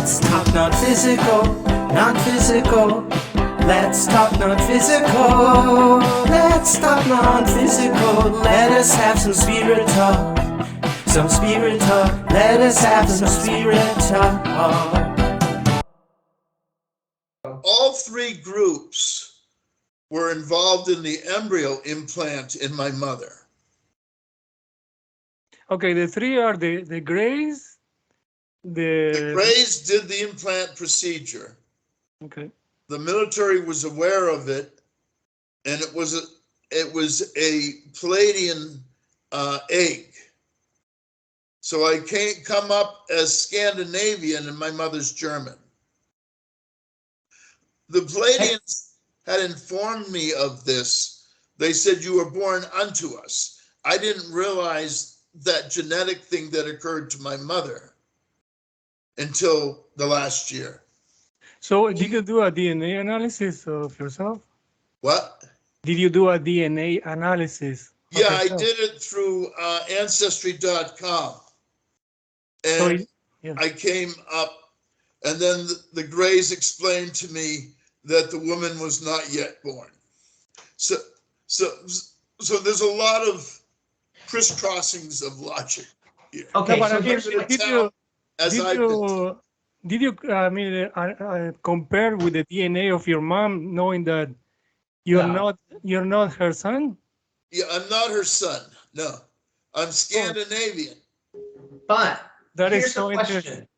Let's talk non-physical, non-physical. Let's talk non-physical. Let's talk non-physical. Let us have some spirit talk. Some spirit talk. Let us have some spirit talk. All three groups were involved in the embryo implant in my mother. Okay, the three are the Greys, The Greys did the implant procedure. Okay. The military was aware of it, and it was a Palladian egg. So I can't come up as Scandinavian and my mother's German. The Palladians had informed me of this. They said, you were born unto us. I didn't realize that genetic thing that occurred to my mother until the last year. So did you do a DNA analysis of yourself? What? Did you do a DNA analysis? Yeah, I did it through Ancestry.com. And So, yeah. I came up, and then the Greys explained to me that the woman was not yet born. So there's a lot of crisscrossings of logic here. Okay, No, so but here's did you compare with the DNA of your mom, knowing that you're not her son? Yeah, I'm not her son. No, I'm Scandinavian. but That is here's so a question.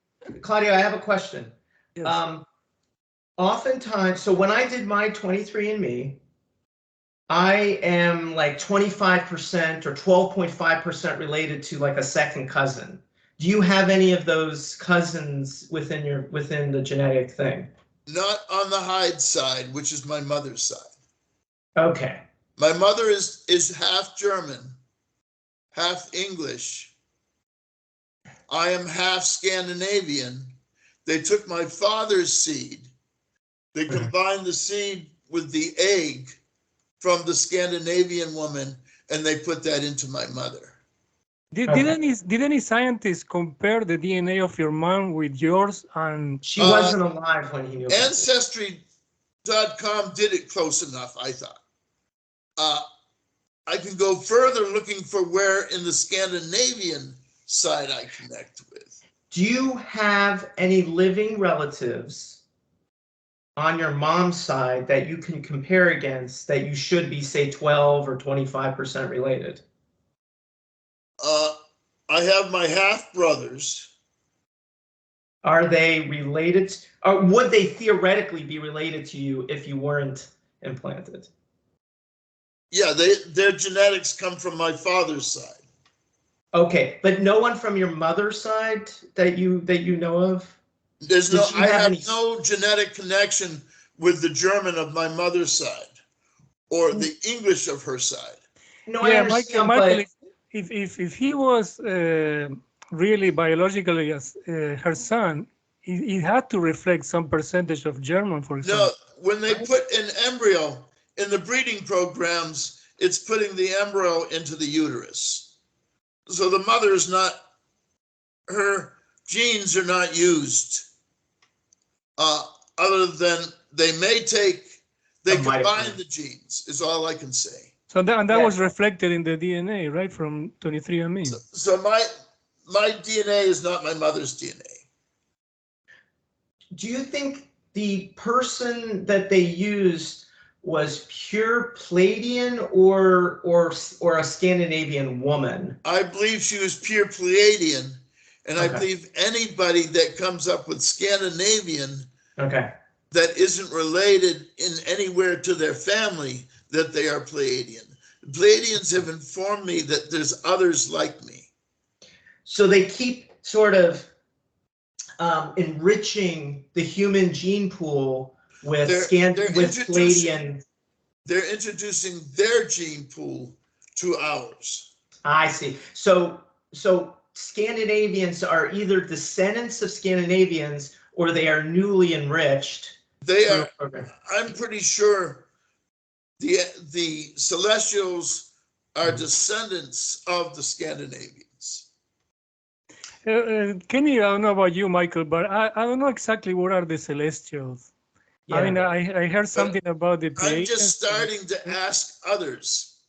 Claudio, I have a question. Yes. Oftentimes, so when I did my 23andMe, I am like 25% or 12.5% related to like a second cousin. Do you have any of those cousins within the genetic thing? Not on the Hyde side, which is my mother's side. Okay. My mother is half German, half English. I am half Scandinavian. They took my father's seed. They combined the seed with the egg from the Scandinavian woman, and they put that into my mother. Did any scientists compare the DNA of your mom with yours? And she wasn't alive when he knew about Ancestry.com did it close enough, I thought. I can go further looking for where in the Scandinavian side I connect with. Do you have any living relatives on your mom's side that you can compare against that you should be, say, 12 or 25% related? I have my half brothers. Are they related, or would they theoretically be related to you if you weren't implanted? Yeah, their genetics come from my father's side. Okay, but no one from your mother's side that you know of? I have no genetic connection with the German of my mother's side or the English of her side. No, yeah, I understand, Michael, if he was really biologically her son, it had to reflect some percentage of German, for example. No, when they put an embryo in the breeding programs, it's putting the embryo into the uterus. So the mother is not, her genes are not used. Other than they combine the genes, is all I can say. So that was reflected in the DNA, right, from 23andMe. So my DNA is not my mother's DNA. Do you think the person that they used was pure Palladian or a Scandinavian woman? I believe she was pure Pleiadian, and I believe anybody that comes up with Scandinavian that isn't related in anywhere to their family, that they are Pleiadian. The Pleiadians have informed me that there's others like me. So they keep sort of enriching the human gene pool with Palladian. They're introducing their gene pool to ours. I see. So Scandinavians are either descendants of Scandinavians or they are newly enriched. They are. I'm pretty sure the Celestials are descendants of the Scandinavians. Kenny, I don't know about you, Michael, but I don't know exactly what are the celestials. I mean, I heard something about the I'm Pleiadians. just starting to ask others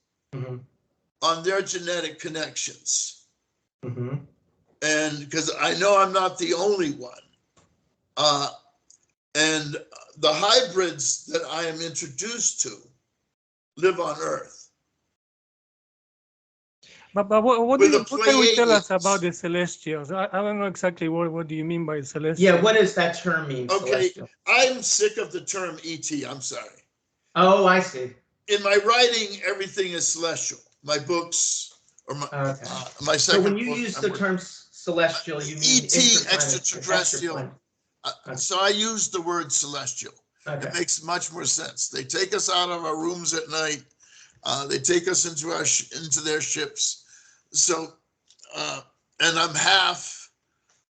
on their genetic connections. And because I know I'm not the only one. And the hybrids that I am introduced to live on Earth. But what can we tell us about the celestials? I don't know exactly what do you mean by celestial. Yeah, what does that term mean? Okay, celestial? I'm sick of the term ET. I'm sorry. Oh, I see. In my writing, everything is celestial. My books or my second. So when you book, use the term celestial, you mean ET, extraterrestrial. So I use the word celestial. It makes much more sense. They take us out of our rooms at night. They take us into their ships. So, and I'm half,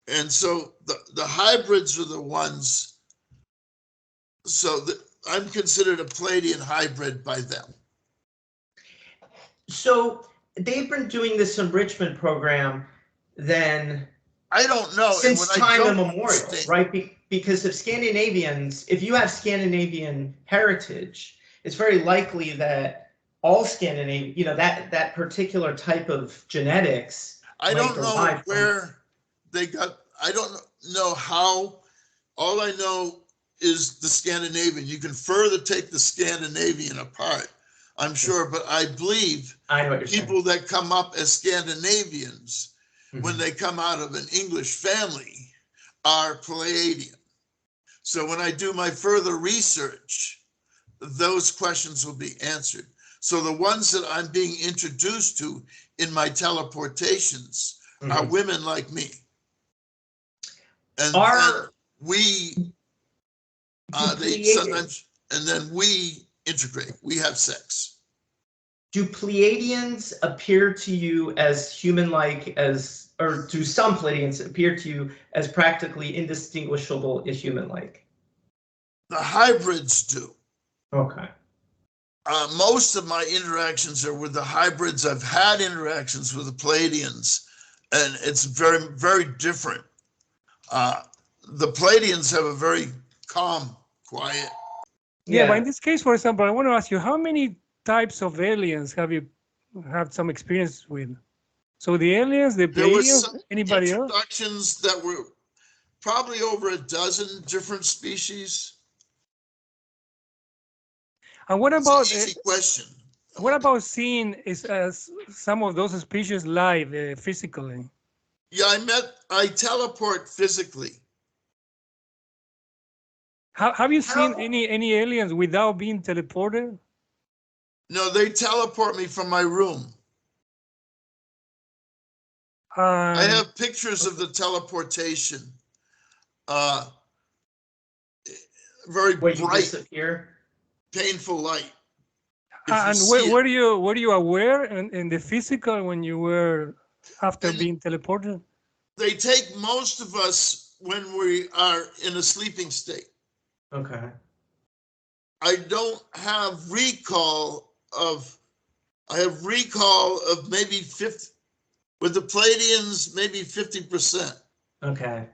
and so the hybrids are the ones. So I'm considered a Pleiadian hybrid by them. So they've been doing this enrichment program then. I don't know. Since time immemorial, right? Because if you have Scandinavian heritage, it's very likely that all Scandinavian, that particular type of genetics. I don't know where they got, I don't know how. All I know is the Scandinavian. You can further take the Scandinavian apart, I'm sure, but I believe people that come up as Scandinavians, when they come out of an English family, are Pleiadian. So when I do my further research, those questions will be answered. So the ones that I'm being introduced to in my teleportations are women like me. And then they sometimes, and then we integrate, we have sex. Do Pleiadians appear to you as human-like or do some Pleiadians appear to you as practically indistinguishable as human-like? The hybrids do. Okay. Most of my interactions are with the hybrids. I've had interactions with the Pleiadians, and it's very, very different. The Pleiadians have a very calm, quiet. Yeah, but in this case, for example, I want to ask you, how many types of aliens have you had some experience with? So the aliens, the Pleiadians, anybody else? Introductions that were probably over a dozen different species. And what about easy question? What about seeing some of those species live physically? Yeah, I teleport physically. Have you seen any aliens without being teleported? No, they teleport me from my room. I have pictures of the teleportation. Very bright, painful light. And were you aware in the physical when you were after being teleported? They take most of us when we are in a sleeping state. Okay. I don't have recall of. I have recall of maybe 50. With the Pleiadians, maybe 50%. Okay.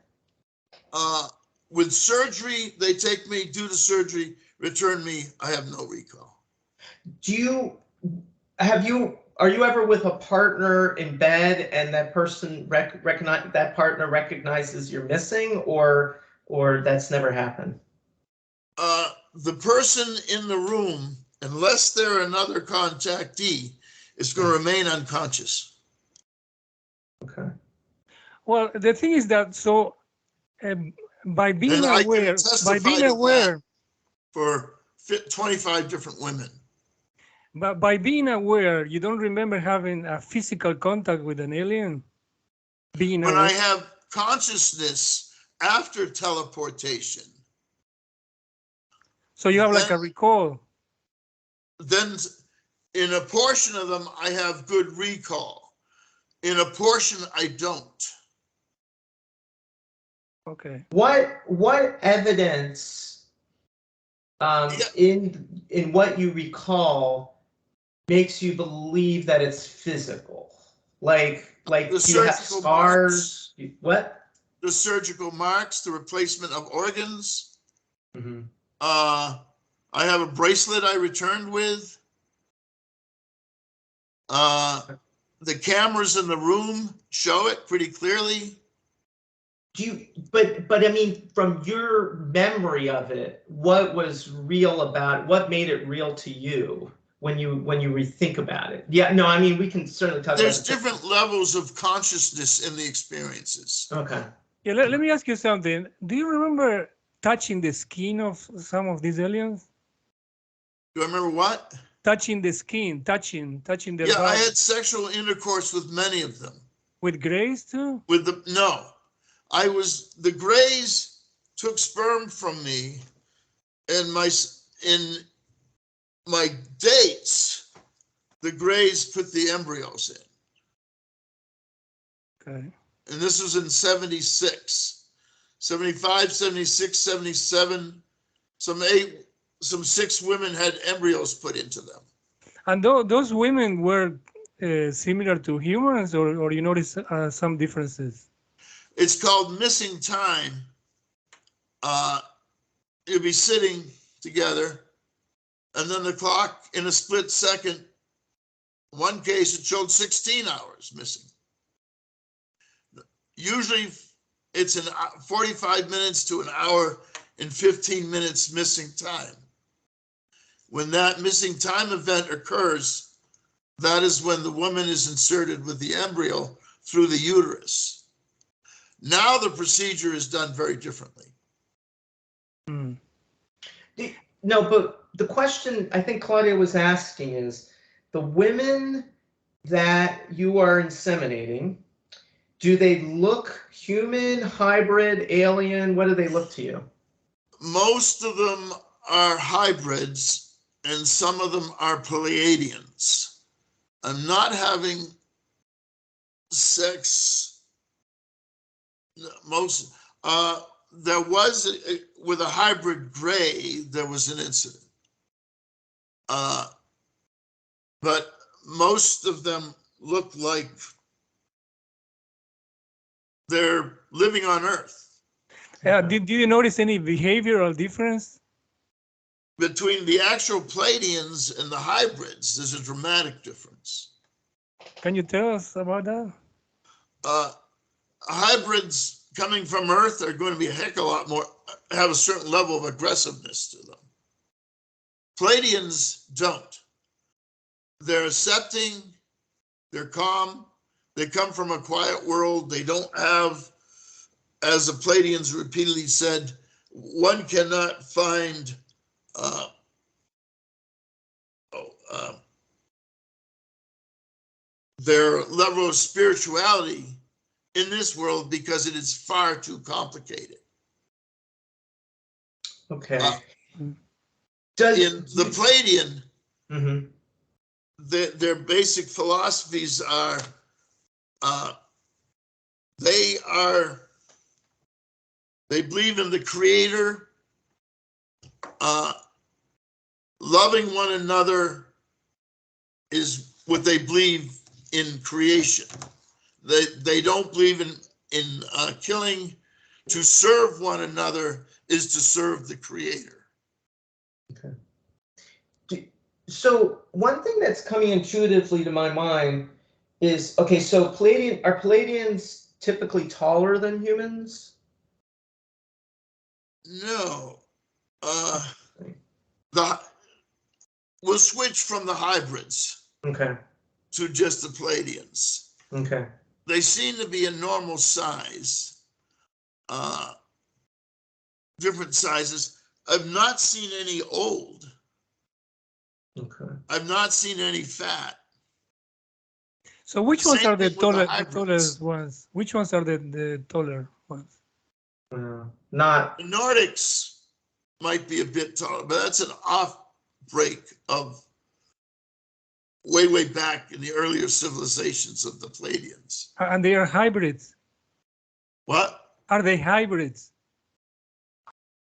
With surgery, they take me, do the surgery, return me. I have no recall. Are you ever with a partner in bed and that person recognizes you're missing, or that's never happened? The person in the room, unless they're another contactee, is going to remain unconscious. Okay. Well, the thing is that by being aware, for 25 different women. But by being aware, you don't remember having a physical contact with an alien? When I have consciousness after teleportation. So you have like a recall? Then in a portion of them, I have good recall. In a portion, I don't. Okay. What evidence in what you recall makes you believe that it's physical? Like Like, The do you have surgical scars? What? The surgical marks, the replacement of organs. Mm-hmm. I have a bracelet I returned with. The cameras in the room show it pretty clearly. Do you, but I mean, from your memory of it, what was real about it? What made it real to you when you rethink about it? Yeah, no, I mean, we can certainly talk There's about it. different levels of consciousness in the experiences. Okay. Yeah, let me ask you something. Do you remember touching the skin of some of these aliens? Do I remember what? Touching the skin, touching their Yeah, I body. had sexual intercourse with many of them. With Grace too? The Greys took sperm from me, and in my dates, the Greys put the embryos in. Okay. And this was in 76, 75, 76, 77. Some 6 women had embryos put into them. And those women were similar to humans, or you notice some differences? It's called missing time. You'll be sitting together, and then the clock, in a split second, one case it showed 16 hours missing. Usually it's 45 minutes to an hour and 15 minutes missing time. When that missing time event occurs, that is when the woman is inserted with the embryo through the uterus. Now the procedure is done very differently. Mm. No, but the question I think Claudio was asking is, the women that you are inseminating, do they look human, hybrid, alien? What do they look to you? Most of them are hybrids, and some of them are Pleiadians. I'm not having sex. There was with a hybrid gray, there was an incident. But most of them look like they're living on Earth. Did you notice any behavioral difference? Between the actual Pleiadians and the hybrids, there's a dramatic difference. Can you tell us about that? Hybrids coming from Earth are going to be a heck of a lot more, have a certain level of aggressiveness to them. Pleiadians don't. They're accepting, they're calm, they come from a quiet world, they don't have, as the Pleiadians repeatedly said, one cannot find their level of spirituality in this world because it is far too complicated. Okay. In the Pleiadian, Mm-hmm. their basic philosophies are they believe in the Creator, loving one another is what they believe in creation. They don't believe in killing. To serve one another is to serve the Creator. Okay. So one thing that's coming intuitively to my mind is, okay, so are Pleiadians typically taller than humans? No. We'll switch from the hybrids Okay. to just the Pleiadians. Okay. They seem to be a normal size, different sizes. I've not seen any old. Okay. I've not seen any fat. So which ones Same are the thing with the tallest ones? Which ones are the taller ones? Not. The Nordics might be a bit taller, but that's an off-break of way back in the earlier civilizations of the Pleiadians. And they are hybrids. What? Are they hybrids?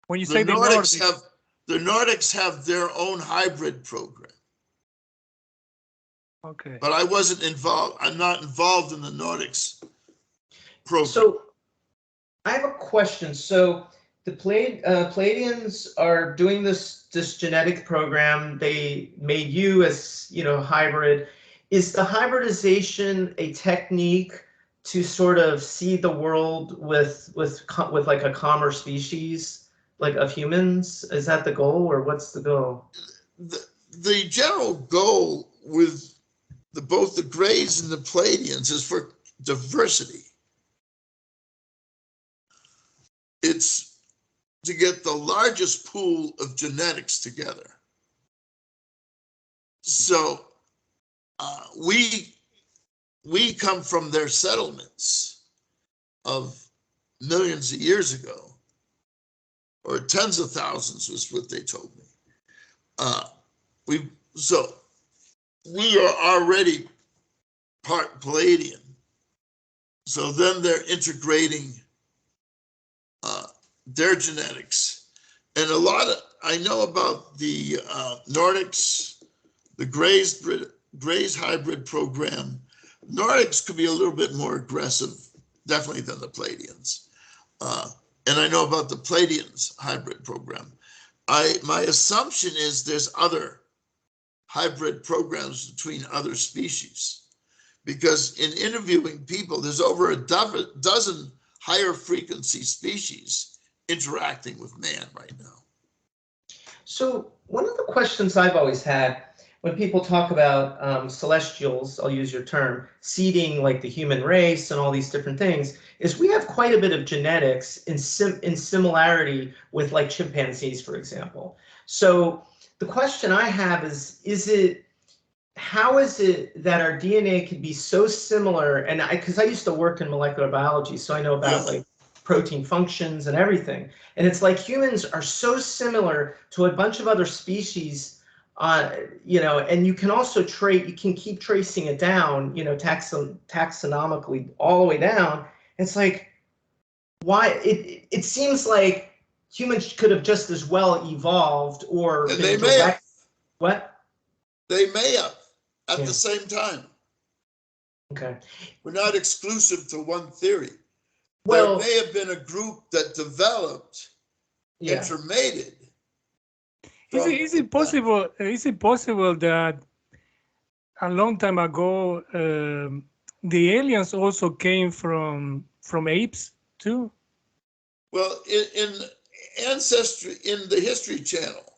When you say The the Nordics Nordics, the Nordics have their own hybrid program. Okay. But I wasn't involved. I'm not involved in the Nordics program. So I have a question. So the Palladians are doing this genetic program. They made you as, you know, hybrid. Is the hybridization a technique to sort of see the world with like a calmer species, like of humans? Is that the goal, or what's the goal? The general goal with both the Greys and the Palladians is for diversity. It's to get the largest pool of genetics together. So we come from their settlements of millions of years ago, or tens of thousands was what they told me. So we are already part Palladian. So then they're integrating their genetics. And I know about the Nordics, the Greys hybrid program. Nordics could be a little bit more aggressive, definitely, than the Palladians. And I know about the Palladians hybrid program. My assumption is there's other hybrid programs between other species, because in interviewing people, there's over a dozen higher frequency species interacting with man right now. So one of the questions I've always had when people talk about celestials, I'll use your term, seeding like the human race and all these different things, is we have quite a bit of genetics in similarity with like chimpanzees, for example. So the question I have is how is it that our DNA could be so similar? And because I used to work in molecular biology, so I know about like protein functions and everything. And it's like humans are so similar to a bunch of other species, you know, and you can also you can keep tracing it down, you know, taxonomically all the way down. It's like, why? It seems like humans could have just as well evolved or and been they may have. What? They may have at the same time. Okay. We're not exclusive to one theory. Well, there may have been a group that developed, intermated. Is it possible? Is it possible that a long time ago the aliens also came from apes too? Well, in Ancestry, in the History Channel,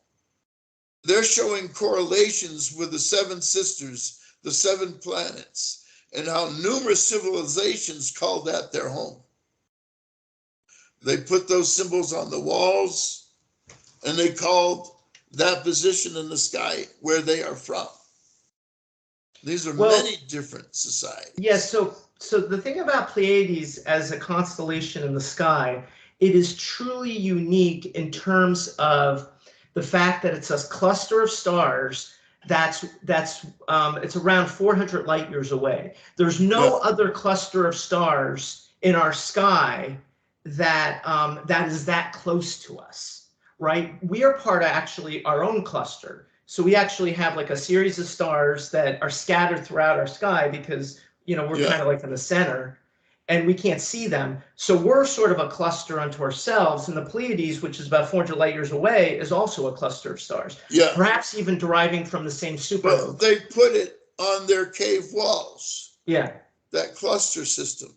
they're showing correlations with the seven sisters, the seven planets, and how numerous civilizations call that their home. They put those symbols on the walls, and they called that position in the sky where they are from. These are many different societies. Yes. Yeah, so the thing about Pleiades as a constellation in the sky, it is truly unique in terms of the fact that it's a cluster of stars that's it's around 400 light years away. There's no other cluster of stars in our sky that that is that close to us, right? We are part of actually our own cluster. So we actually have like a series of stars that are scattered throughout our sky because, you know, we're kind of like in the center and we can't see them. So we're sort of a cluster unto ourselves. And the Pleiades, which is about 400 light years away, is also a cluster of stars. Yeah. Perhaps even deriving from the same supernova. Well, they put it on their cave walls. Yeah. That cluster system.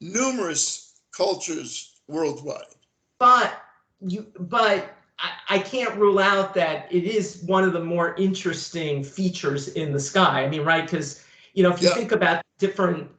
Numerous cultures worldwide. But I can't rule out that it is one of the more interesting features in the sky. I mean, right? Because, you know, if you think about different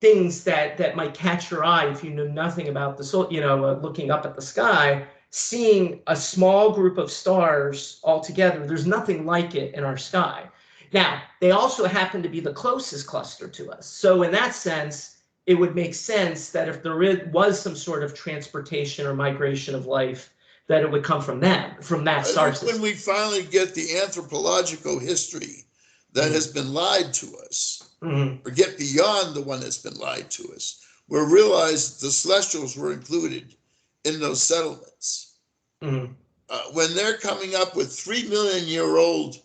things that might catch your eye if you know nothing about the soul, you know, looking up at the sky, seeing a small group of stars all together, there's nothing like it in our sky. Now, they also happen to be the closest cluster to us. So in that sense, it would make sense that if there was some sort of transportation or migration of life, that it would come from them, from that star system. When we finally get the anthropological history that has been lied to us, or get beyond the one that's been lied to us, we'll realize the Celestials were included in those settlements. When they're coming up with 3 million year old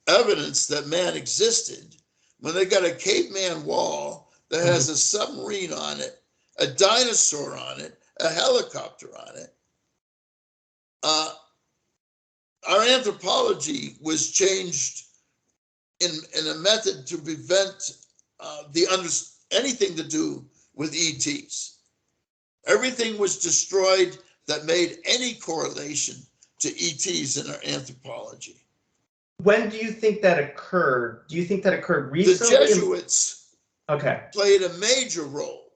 evidence that man existed, when they got a caveman wall that has a submarine on it, a dinosaur on it, a helicopter on it, our anthropology was changed in a method to prevent anything to do with ETs. Everything was destroyed that made any correlation to ETs in our anthropology. When do you think that occurred? Do you think that occurred recently? The Jesuits played a major role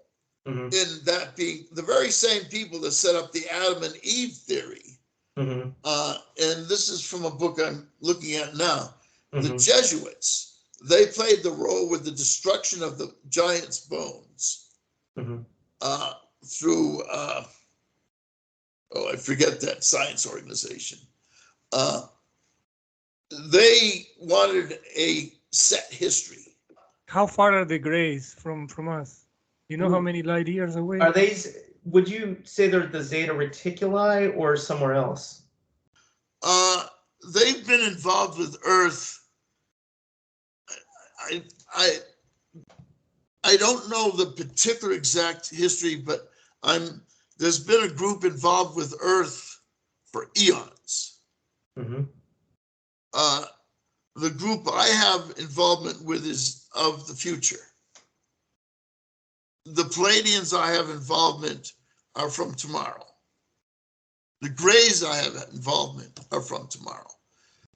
mm-hmm. in that, being the very same people that set up the Adam and Eve theory. Mm-hmm. And this is from a book I'm looking at now. Mm-hmm. The Jesuits, they played the role with the destruction of the giant's bones mm-hmm. Through, I forget that science organization. They wanted a set history. How far are the Greys from us? You know how many light years away? Are they? Would you say they're the Zeta Reticuli or somewhere else? They've been involved with Earth. I don't know the particular exact history, but there's been a group involved with Earth for eons. Mm-hmm. The group I have involvement with is of the future. The Pleiadians I have involvement are from tomorrow. The Greys I have involvement are from tomorrow.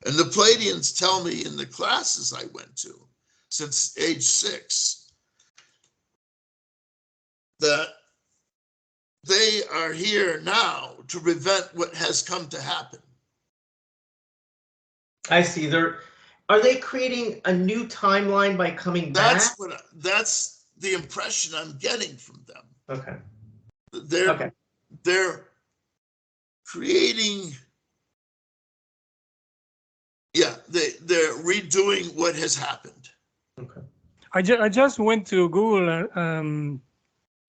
And the Pleiadians tell me in the classes I went to since age 6 that they are here now to prevent what has come to happen. I see. Are they creating a new timeline by coming back? That's the impression I'm getting from them. Okay. They're creating. Yeah, they're redoing what has happened. Okay. I just went to Google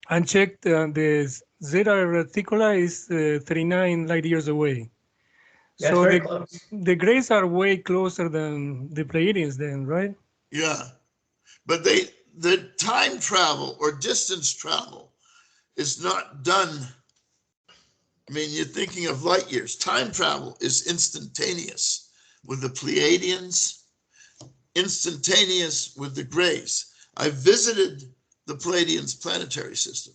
and checked the Zeta Reticuli is 39 light years away. Yeah, so very close. The Greys are way closer than the Pleiadians then, right? Yeah, but the time travel or distance travel is not done. I mean, you're thinking of light years. Time travel is instantaneous with the Pleiadians, instantaneous with the Greys. I visited the Pleiadians planetary system.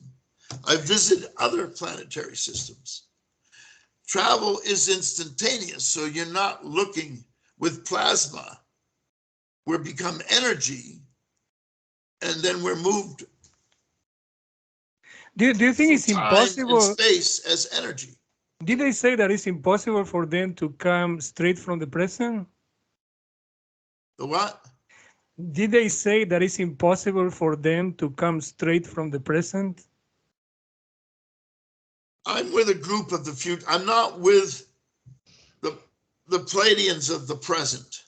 I visited other planetary systems. Travel is instantaneous, so you're not looking with plasma. We become energy, and then we're moved. Do you think it's impossible? Time and space as energy. Did they say that it's impossible for them to come straight from the present? The what? Did they say that it's impossible for them to come straight from the present? I'm with a group of the future. I'm not with the Pleiadians of the present.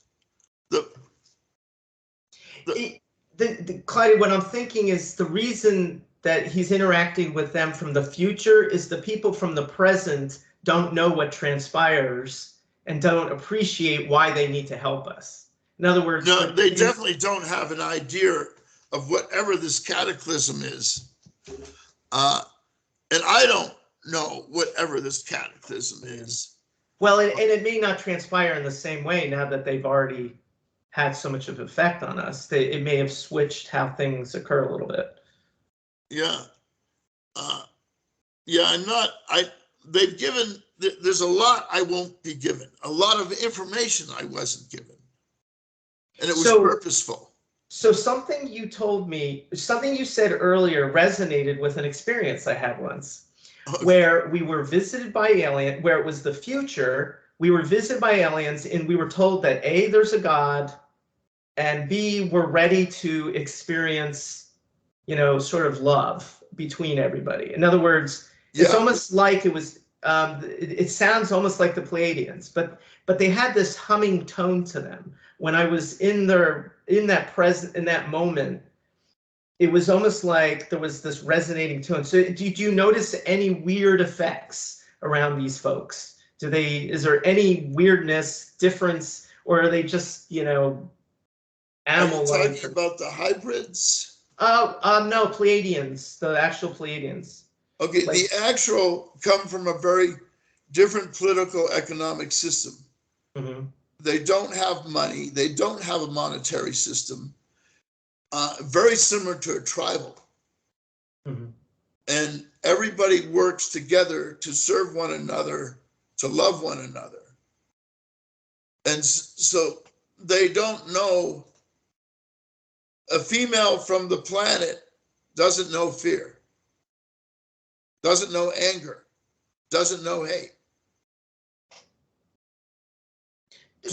Claudio, what I'm thinking is the reason that he's interacting with them from the future is the people from the present don't know what transpires and don't appreciate why they need to help us. In other words, no, they definitely don't have an idea of whatever this cataclysm is. And I don't know whatever this cataclysm is. Well, and it may not transpire in the same way now that they've already had so much of an effect on us. It may have switched how things occur a little bit. Yeah. They've given, there's a lot I won't be given, a lot of information I wasn't given. And it was purposeful. So something you told me, something you said earlier resonated with an experience I had once, where we were visited by aliens, where it was the future. We were visited by aliens and we were told that A, there's a God, and B, we're ready to experience, sort of love between everybody. In other words, it's almost like it was, it sounds almost like the Pleiadians, but they had this humming tone to them. When I was in that moment, it was almost like there was this resonating tone. So did you notice any weird effects around these folks? Is there any weirdness, difference, or are they just, animal Are you life. talking about the hybrids? No, Pleiadians, the actual Pleiadians. Okay, Like- the actual come from a very different political economic system. Mm-hmm. They don't have money. They don't have a monetary system. Very similar to a tribal. Mm-hmm. And everybody works together to serve one another, to love one another. And so they don't know. A female from the planet doesn't know fear, doesn't know anger, doesn't know hate.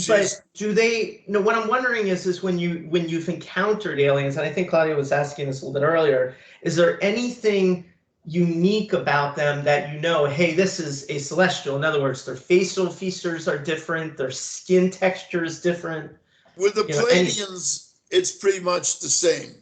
But do they? No. What I'm wondering is when you've encountered aliens, and I think Claudio was asking this a little bit earlier, is there anything unique about them that you know? Hey, this is a celestial. In other words, their facial features are different. Their skin texture is different. With the Pleiadians, it's pretty much the same.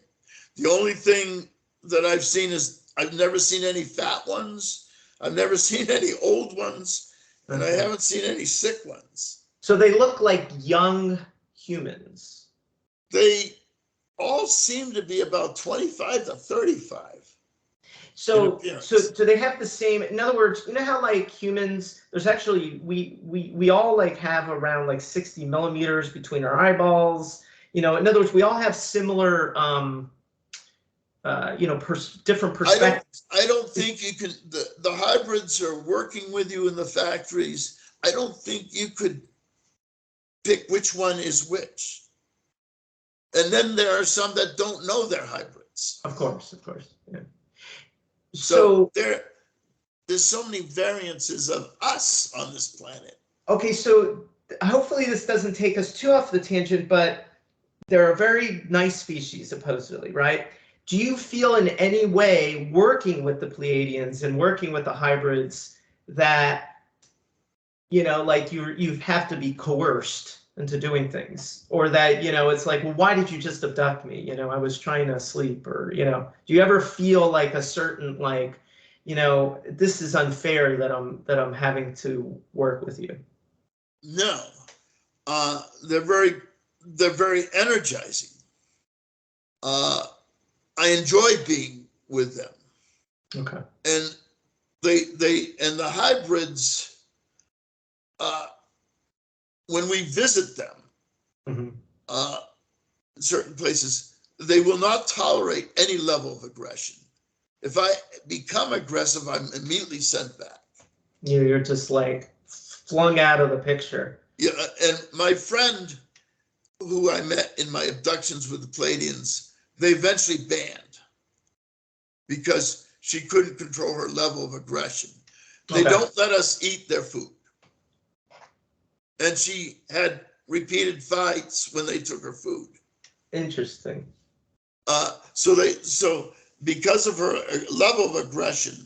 The only thing that I've seen is I've never seen any fat ones. I've never seen any old ones, and I haven't seen any sick ones. So they look like young humans. They all seem to be about 25 to 35. So do they have the same? In other words, you know how like humans, there's actually we all like have around like 60 millimeters between our eyeballs. You know, in other words, we all have similar different perspectives. I don't think you can. The hybrids are working with you in the factories. I don't think you could pick which one is which. And then there are some that don't know they're hybrids. Of course, yeah. So there's so many variances of us on this planet. Okay, so hopefully this doesn't take us too off the tangent, but they're a very nice species, supposedly, right? Do you feel in any way working with the Pleiadians and working with the hybrids that, you know, like you have to be coerced into doing things, or that, you know, it's like, well, why did you just abduct me? You know, I was trying to sleep, or, you know, do you ever feel like a certain, like, you know, this is unfair that I'm having to work with you? No, they're very energizing. I enjoy being with them. Okay. And the hybrids, when we visit them, Mm-hmm. in certain places, they will not tolerate any level of aggression. If I become aggressive, I'm immediately sent back. You're just like flung out of the picture. Yeah, and my friend who I met in my abductions with the Pleiadians, they eventually banned because she couldn't control her level of aggression. They don't let us eat their food. And she had repeated fights when they took her food. Interesting. So because of her level of aggression,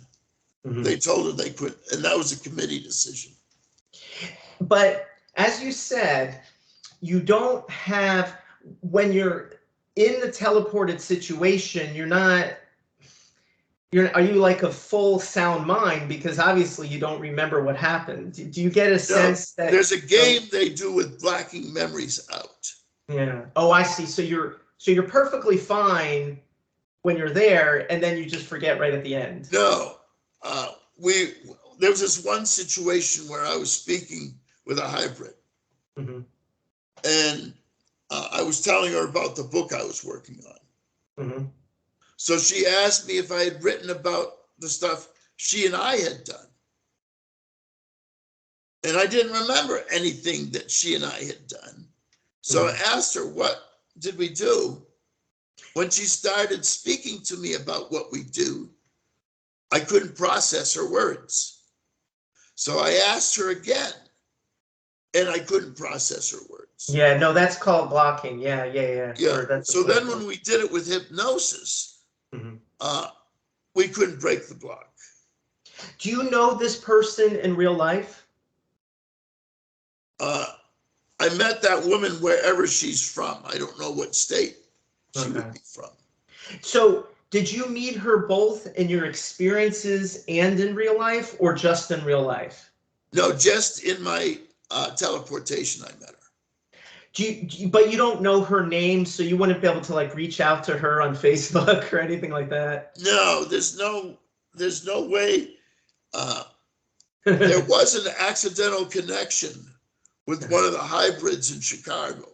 Mm-hmm. they told her they couldn't, and that was a committee decision. But as you said, you don't have, when you're in the teleported situation, are you like a full sound mind? Because obviously you don't remember what happened. Do you get a sense that there's a game they do with blacking memories out? Yeah. Oh, I see. So you're perfectly fine when you're there, and then you just forget right at the end. No, there was this one situation where I was speaking with a hybrid, Mm-hmm. and I was telling her about the book I was working on. Mm-hmm. So she asked me if I had written about the stuff she and I had done. And I didn't remember anything that she and I had done. So I asked her, what did we do? When she started speaking to me about what we do, I couldn't process her words. So I asked her again, and I couldn't process her words. Yeah, no, that's called blocking. Yeah. Yeah. So then when we did it with hypnosis, we couldn't break the block. Do you know this person in real life? I met that woman wherever she's from. I don't know what state she would be from. So did you meet her both in your experiences and in real life, or just in real life? No, just in my teleportation, I met her. But you don't know her name, so you wouldn't be able to like reach out to her on Facebook or anything like that. No, there's no way. There was an accidental connection with one of the hybrids in Chicago.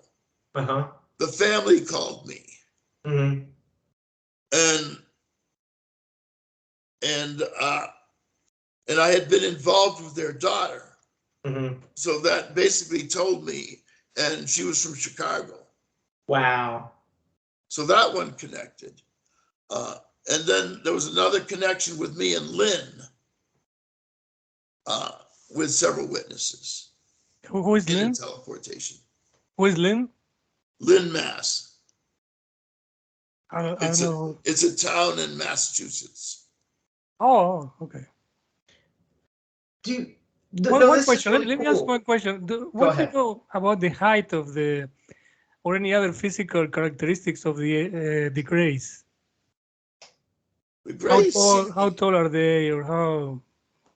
Uh-huh. The family called me. Mm-hmm. And I had been involved with their daughter. Mm-hmm. So that basically told me, and she was from Chicago. Wow. So that one connected. And then there was another connection with me and Lynn, with several witnesses. Who is Lynn? Teleportation. Who is Lynn? Lynn, Mass. I don't know. It's a town in Massachusetts. Oh, okay. One question. Really let me ask one question. What do you know about the height of the, or any other physical characteristics of the Greys? The Greys. How tall are they, or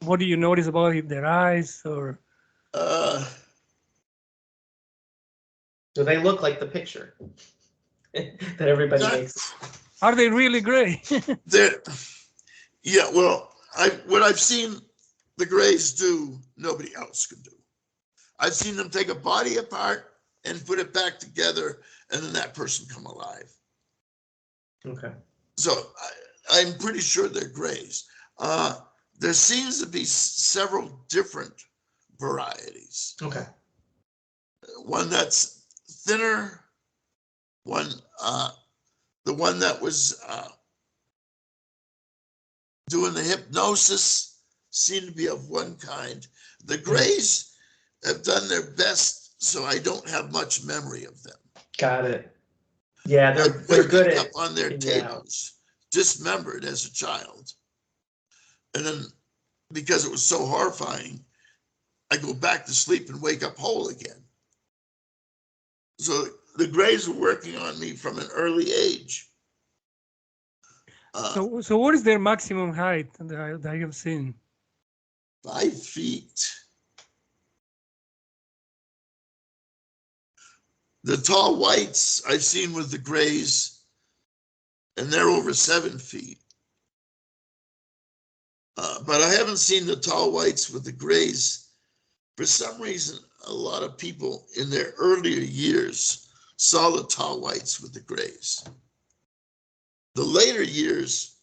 what do you notice about their eyes, or? Do they look like the picture that everybody makes? Are they really gray? Yeah, well, what I've seen the Greys do, nobody else can do. I've seen them take a body apart and put it back together, and then that person come alive. Okay. So I'm pretty sure they're Greys. There seems to be several different varieties. Okay. One that's thinner, the one that was doing the hypnosis seemed to be of one kind. The Greys have done their best, so I don't have much memory of them. Got it. Yeah, they're good at up on their tables, dismembered as a child. And then because it was so horrifying, I go back to sleep and wake up whole again. So the Greys were working on me from an early age. So what is their maximum height that you have seen? 5 feet. The tall whites I've seen with the Greys, and they're over 7 feet. But I haven't seen the tall whites with the Greys. For some reason, a lot of people in their earlier years saw the tall whites with the Greys. The later years,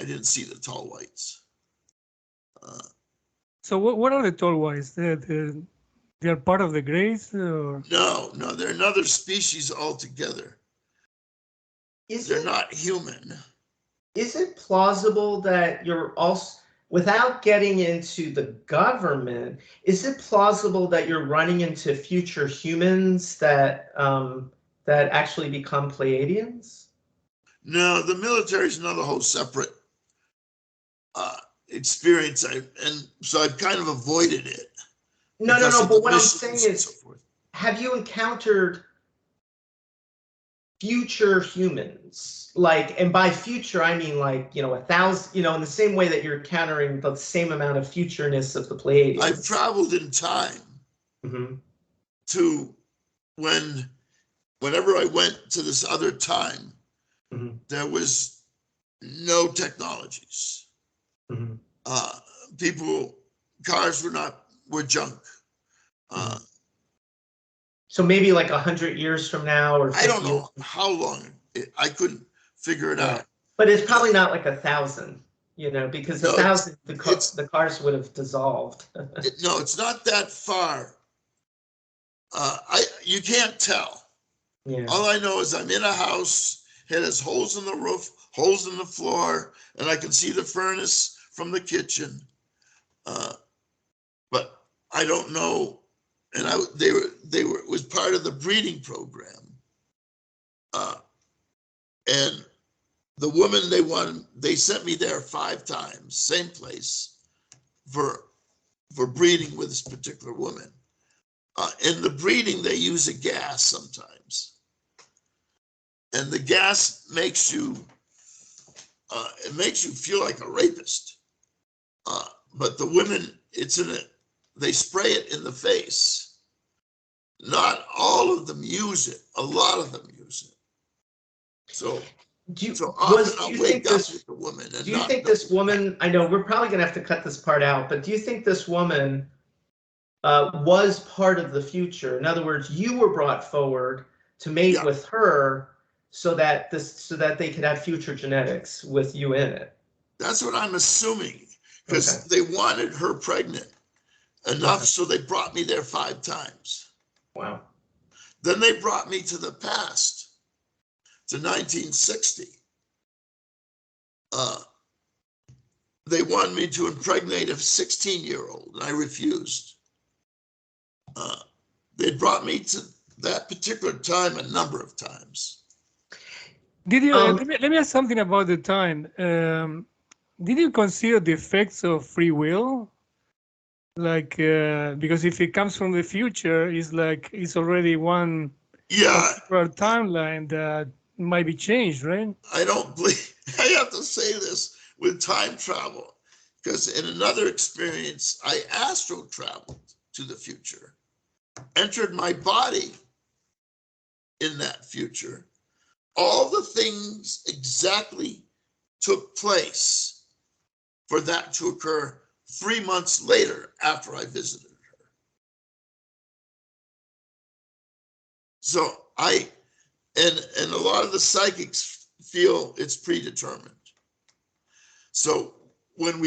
I didn't see the tall whites. So what are the tall whites? They're part of the Greys? Or? No, they're another species altogether. They're not human. Is it plausible that you're also, without getting into the government, is it plausible that you're running into future humans that that actually become Pleiadians? No, the military is another whole separate experience, and so I've kind of avoided it. No. But what I'm saying is, have you encountered future humans? Like, and by future, I mean like, 1,000, in the same way that you're encountering the same amount of futureness of the Pleiadians. I've traveled in time to whenever I went to this other time, there was no technologies. Cars were junk. So maybe like 100 years from now, or 50 I don't know how long. I couldn't figure it out. But it's probably not like 1,000, because 1,000 the cars would have dissolved. No, it's not that far. You can't tell. Yeah. All I know is I'm in a house. It has holes in the roof, holes in the floor, and I can see the furnace from the kitchen. But I don't know. And it was part of the breeding program. And the woman they sent me there 5 times, same place, for breeding with this particular woman. In the breeding, they use a gas sometimes. And the gas makes you feel like a rapist. But the women, they spray it in the face. Not all of them use it. A lot of them use it. So often I'll wake up with a woman and do you think this woman, I know we're probably going to have to cut this part out, but do you think this woman was part of the future? In other words, you were brought forward to mate with her so that they could have future genetics with you in it. That's what I'm assuming, because they wanted her pregnant enough, so they brought me there 5 times. Wow. Then they brought me to the past, to 1960. They wanted me to impregnate a 16-year-old, and I refused. They brought me to that particular time a number of times. Did you let me ask something about the time? Did you consider the effects of free will? Like, because if it comes from the future, it's like it's already one particular timeline that might be changed, right? I don't believe, I have to say this with time travel, because in another experience, I astral traveled to the future, entered my body in that future. All the things exactly took place for that to occur 3 months later after I visited her. So and a lot of the psychics feel it's predetermined. So when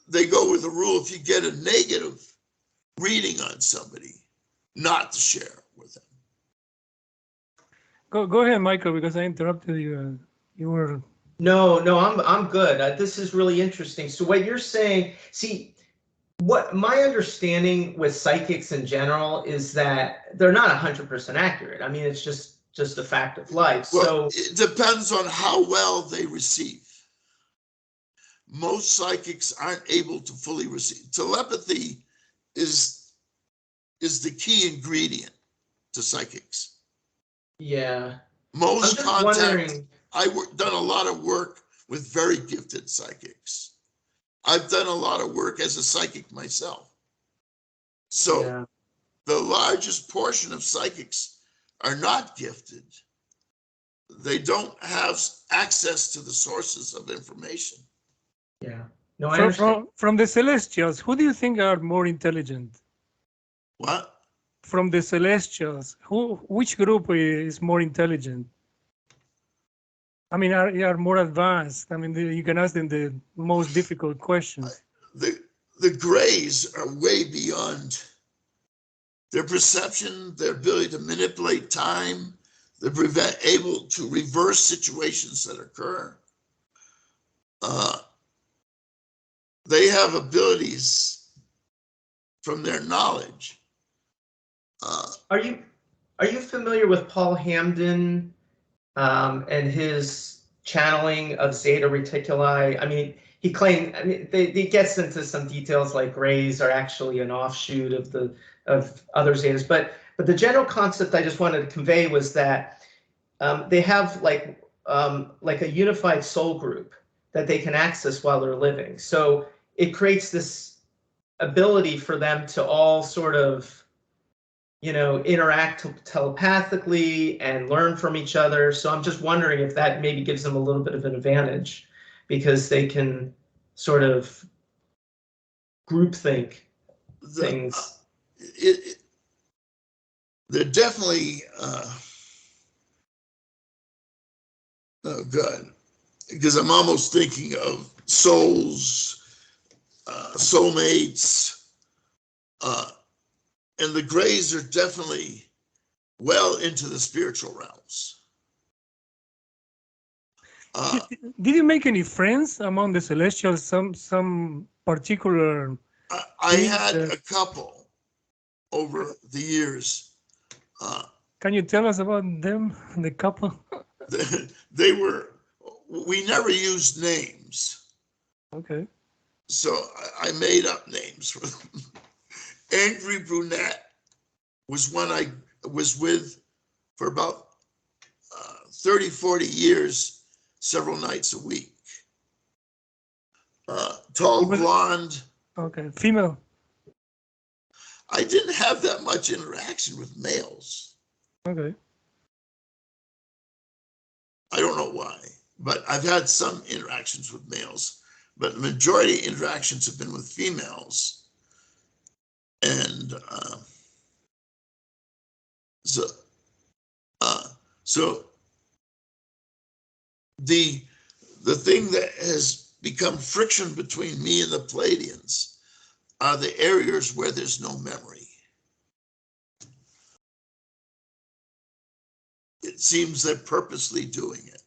they go with the rule, if you get a negative reading on somebody, not to share with them. Go ahead, Michael, because I interrupted you. You were. No, I'm good. This is really interesting. So what you're saying, see, what my understanding with psychics in general is that they're not 100% accurate. I mean, it's just a fact of life. Well, it depends on how well they receive. Most psychics aren't able to fully receive. Telepathy is the key ingredient to psychics. Yeah. Most contacts, I've done a lot of work with very gifted psychics. I've done a lot of work as a psychic myself. So the largest portion of psychics are not gifted. They don't have access to the sources of information. Yeah. No, I understand. From the Celestials, who do you think are more intelligent? What? From the Celestials, which group is more intelligent? I mean, are more advanced? I mean, you can ask them the most difficult questions. The grays are way beyond their perception, their ability to manipulate time. They're able to reverse situations that occur. They have abilities from their knowledge. Are you familiar with Paul Hamden and his channeling of Zeta Reticuli? I mean, he claimed. I mean, he gets into some details like grays are actually an offshoot of other Zetas, but the general concept I just wanted to convey was that they have like a unified soul group that they can access while they're living. So it creates this ability for them to all sort of, interact telepathically and learn from each other. So I'm just wondering if that maybe gives them a little bit of an advantage because they can sort of groupthink things. They're definitely good, because I'm almost thinking of souls, soulmates, and the grays are definitely well into the spiritual realms. Did you make any friends among the Celestials? Some particular? I had a couple over the years. Can you tell us about them, the couple? We never used names. Okay. So I made up names for them. Angry Brunette was one I was with for about 30, 40 years, several nights a week. Tall blonde. Okay, female. I didn't have that much interaction with males. Okay. I don't know why, but I've had some interactions with males, but the majority of interactions have been with females. And so the thing that has become friction between me and the Pleiadians are the areas where there's no memory. It seems they're purposely doing it.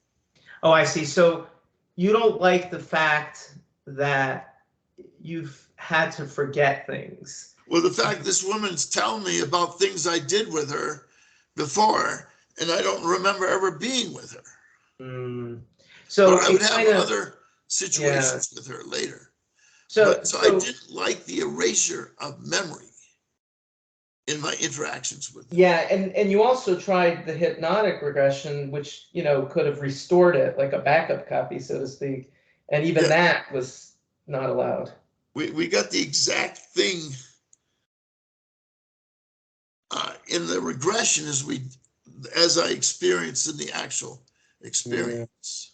Oh, I see. So you don't like the fact that you've had to forget things. Well, the fact this woman's telling me about things I did with her before, and I don't remember ever being with her. So but I would have other situations with her later. So I didn't like the erasure of memory in my interactions with her. Yeah, and you also tried the hypnotic regression, which, you know, could have restored it, like a backup copy, so to speak. And even that was not allowed. We got the exact thing in the regression as I experienced in the actual experience.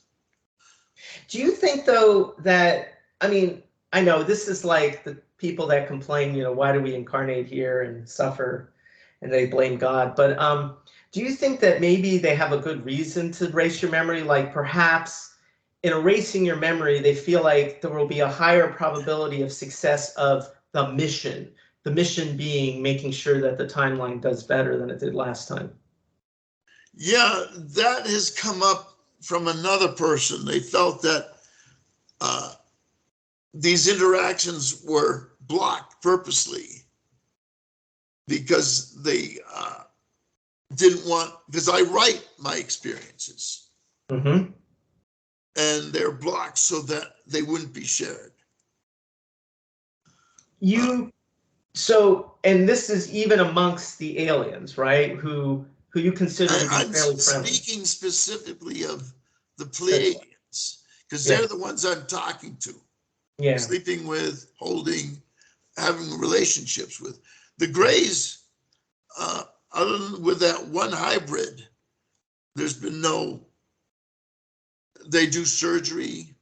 Do you think, though, that, I mean, I know this is like the people that complain, you know, why do we incarnate here and suffer, and they blame God. But do you think that maybe they have a good reason to erase your memory? Like perhaps in erasing your memory, they feel like there will be a higher probability of success of the mission being making sure that the timeline does better than it did last time. Yeah, that has come up from another person. They felt that these interactions were blocked purposely because they didn't want, because I write my experiences. Mm-hmm. And they're blocked so that they wouldn't be shared. So, and this is even amongst the aliens, right? Who you consider to be fairly friendly. I'm speaking specifically of the Pleiadians, because they're the ones I'm talking to. Yeah. Sleeping with, holding, having relationships with. The Greys, other than with that one hybrid, there's been no, they do surgery.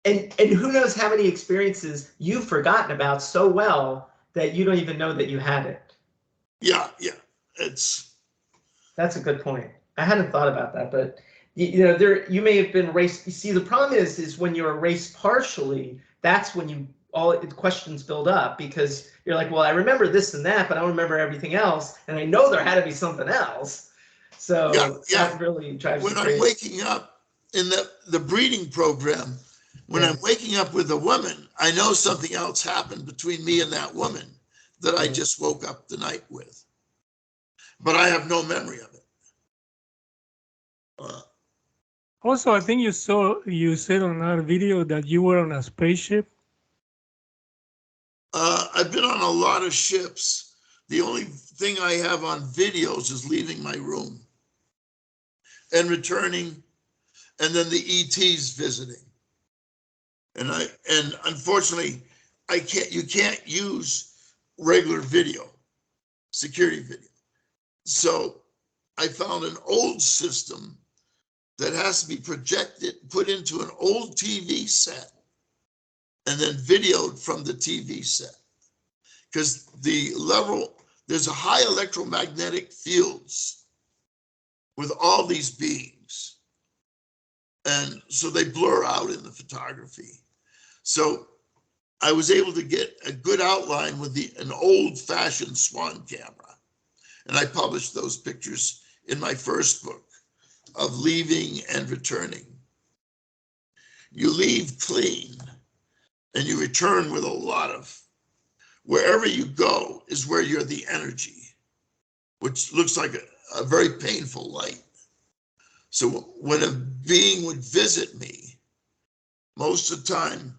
And who knows how many experiences you've forgotten about so well that you don't even know that you had it. Yeah. That's a good point. I hadn't thought about that, but you know, you may have been erased. You see, the problem is when you're erased partially, that's when all questions build up, because you're like, well, I remember this and that, but I don't remember everything else, and I know there had to be something else. So that really drives you crazy. When I'm waking up in the breeding program, when I'm waking up with a woman, I know something else happened between me and that woman that I just woke up the night with, but I have no memory of it. Also, I think you said on our video that you were on a spaceship. I've been on a lot of ships. The only thing I have on videos is leaving my room and returning, and then the ETs visiting. And unfortunately, you can't use regular video, security video. So I found an old system that has to be put into an old TV set, and then videoed from the TV set. Because there's a high electromagnetic fields with all these beings. And so they blur out in the photography. So I was able to get a good outline with an old-fashioned Swan camera. And I published those pictures in my first book of leaving and returning. You leave clean and you return with a lot of, wherever you go is where you're the energy, which looks like a very painful light. So when a being would visit me, most of the time,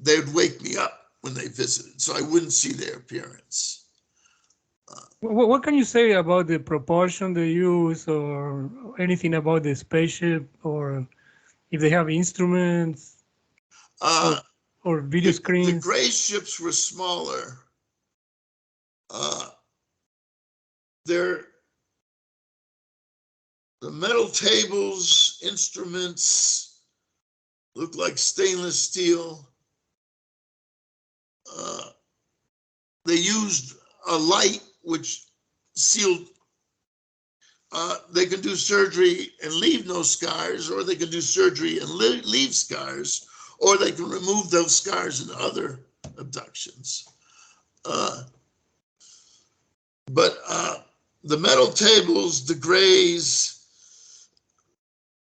they would wake me up when they visited, so I wouldn't see their appearance. What can you say about the propulsion they use, or anything about the spaceship, or if they have instruments? or video The screens? gray ships were smaller. The metal tables, instruments look like stainless steel. They used a light which sealed. They can do surgery and leave no scars, or they can do surgery and leave scars, or they can remove those scars in other abductions. But the metal tables, the grays,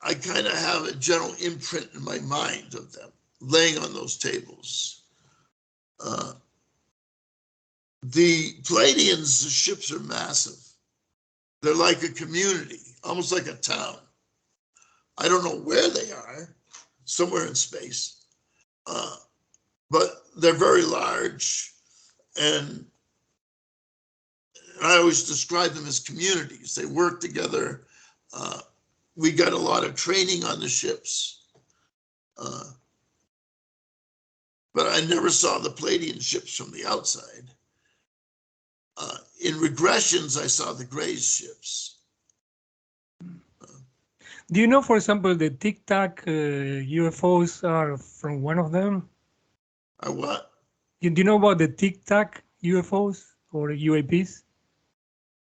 I kind of have a general imprint in my mind of them laying on those tables. The Palladians, the ships are massive. They're like a community, almost like a town. I don't know where they are, somewhere in space, but they're very large, and I always describe them as communities. They work together. We got a lot of training on the ships, but I never saw the Palladian ships from the outside. In regressions, I saw the Greys ships. Do you know, for example, the Tic Tac UFOs are from one of them? What? Do you know about the Tic Tac UFOs or UAPs?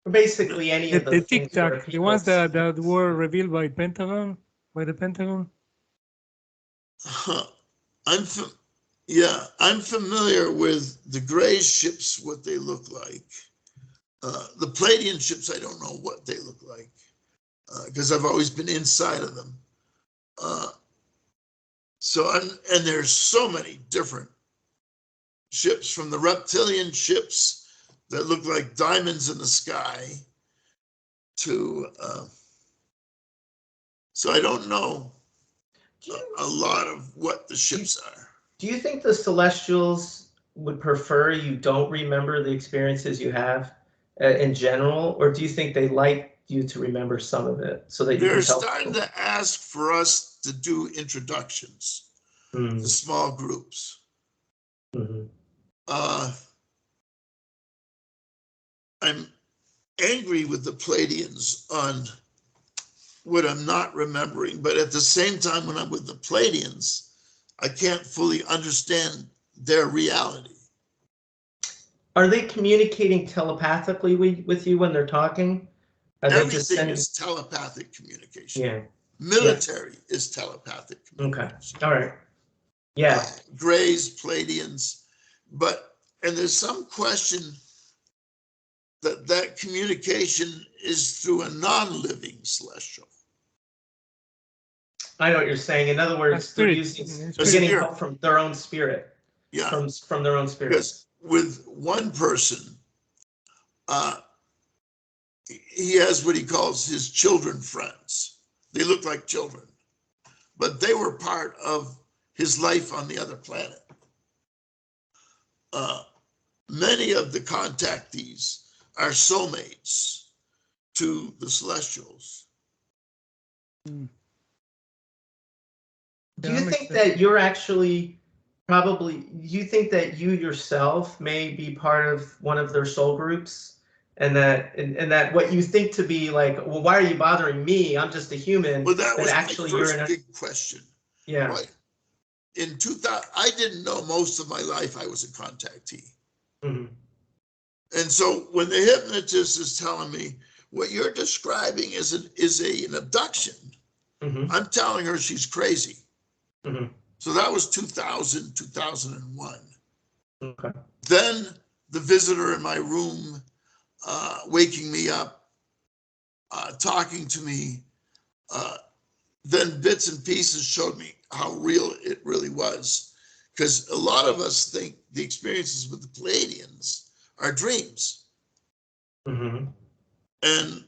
Basically, any of The the Tic things where Tac, the people ones see that things. were revealed by the Pentagon? I'm familiar with the Gray ships, what they look like. The Palladian ships, I don't know what they look like, because I've always been inside of them. And there's so many different ships, from the reptilian ships that look like diamonds in the sky to, so I don't know a lot of what the ships are. Do you think the Celestials would prefer you don't remember the experiences you have in general, or do you think they like you to remember some of it so that you They're can tell starting people? to ask for us to do introductions to small groups. Mm-hmm. I'm angry with the Palladians on what I'm not remembering, but at the same time, when I'm with the Palladians, I can't fully understand their reality. Are they communicating telepathically with you when they're talking? Are they just Everything sending? is telepathic communication. Yeah. Military is telepathic communication. Okay. All right. Yeah. Greys, Palladians, and there's some question that communication is through a non-living celestial. I know what you're saying. In other words, they're getting help from their own spirit. Yeah. From their own spirit. Because with one person, he has what he calls his children friends. They look like children, but they were part of his life on the other planet. Many of the contactees are soulmates to the Celestials. Do you think that you're actually do you think that you yourself may be part of one of their soul groups? And that what you think to be like, well, why are you bothering me? I'm just a human. Well, that was actually my first big question. Yeah. Right. In 2000, I didn't know most of my life I was a contactee. Mm-hmm. And so when the hypnotist is telling me what you're describing is an abduction, Mm-hmm. I'm telling her she's crazy. Mm-hmm. So that was 2000, 2001. Okay. Then the visitor in my room, waking me up, talking to me, then bits and pieces showed me how real it really was. Because a lot of us think the experiences with the Palladians are dreams. Mm-hmm. And,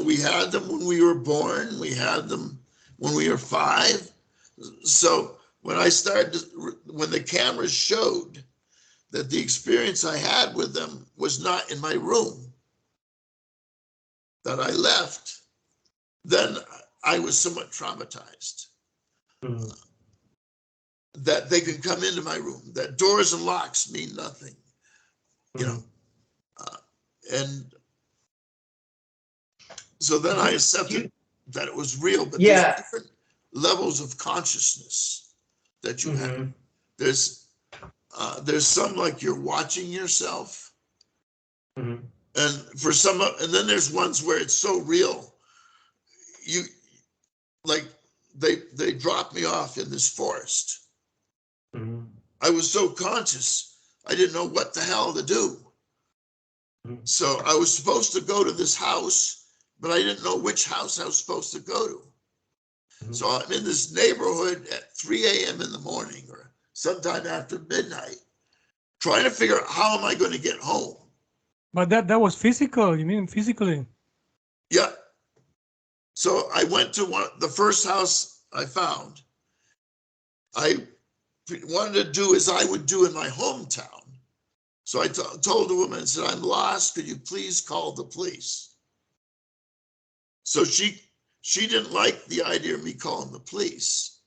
we had them when we were born. We had them when we were 5. So when the cameras showed that the experience I had with them was not in my room, that I left, then I was somewhat traumatized. Mm-hmm. that they can come into my room, that doors and locks mean nothing, you know. And so then I accepted that it was real, but there's different levels of consciousness that you have. There's some like you're watching yourself, and for some, and then there's ones where it's so real. You like they dropped me off in this forest. I was so conscious, I didn't know what the hell to do. So I was supposed to go to this house, but I didn't know which house I was supposed to go to. So I'm in this neighborhood at 3 a.m. in the morning or sometime after midnight, trying to figure out how am I going to get home. But that was physical, you mean physically? Yeah. So I went to the first house I found. I wanted to do as I would do in my hometown. So I told the woman and said, I'm lost. Could you please call the police? So she didn't like the idea of me calling the police.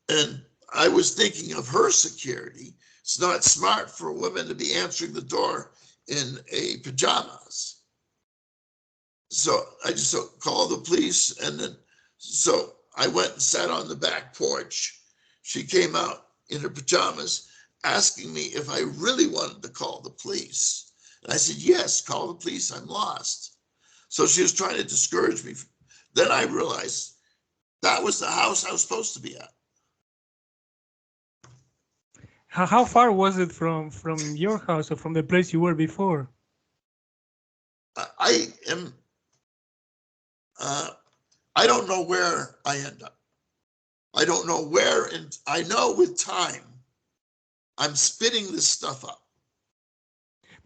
And I was thinking of her security. It's not smart for a woman to be answering the door in a pajamas. So I just called the police, and then so I went and sat on the back porch. She came out in her pajamas asking me if I really wanted to call the police. And I said, yes, call the police, I'm lost. So she was trying to discourage me. Then I realized that was the house I was supposed to be at. How far was it from your house or from the place you were before? I don't know where I end up. I don't know where, and I know with time, I'm spitting this stuff up.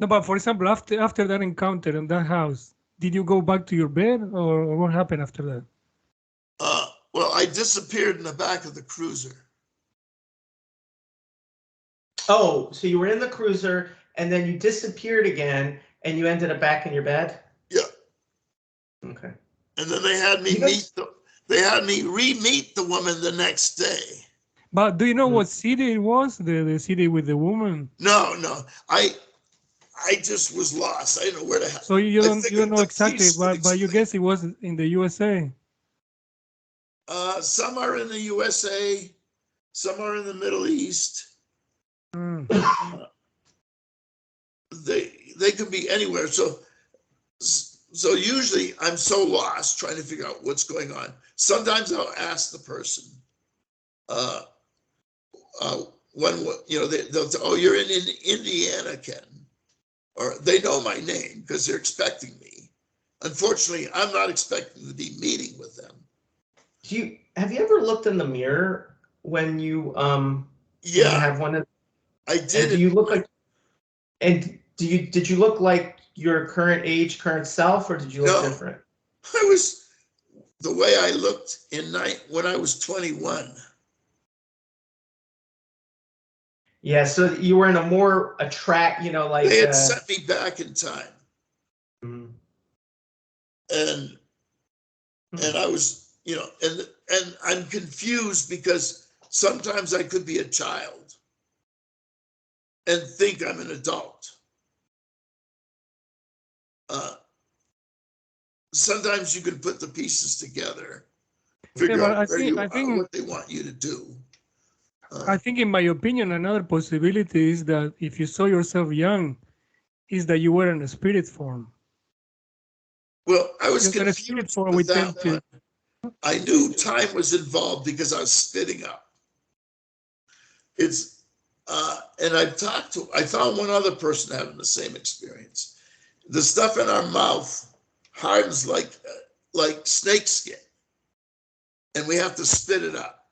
No, but for example, after that encounter in that house, did you go back to your bed, or what happened after that? Well, I disappeared in the back of the cruiser. Oh, so you were in the cruiser and then you disappeared again and you ended up back in your bed? Yeah. Okay. And then they had me re-meet the woman the next day. But do you know what city it was? The city with the woman? No. I just was lost. I didn't know where to. So you don't know exactly, but you guess it was in the USA. Some are in the USA, some are in the Middle East. They could be anywhere. So usually I'm so lost trying to figure out what's going on. Sometimes I'll ask the person. They'll say, "Oh, you're in Indiana, Ken," or they know my name because they're expecting me. Unfortunately, I'm not expecting to be meeting with them. Have you ever looked in the mirror when you you have one of? I did. Do you look like? And did you look like your current age, current self, or did you look different? I was the way I looked when I was 21. Yeah, so you were in a more like they had sent me back in time, and I was, and I'm confused because sometimes I could be a child and think I'm an adult. Sometimes you can put the pieces together, figure out where you are, what they want you to do. I think, in my opinion, another possibility is that if you saw yourself young, is that you were in a spirit form. Well, I was confused with that one. I knew time was involved because I was spitting up. And I found one other person having the same experience. The stuff in our mouth hardens like snake skin, and we have to spit it up.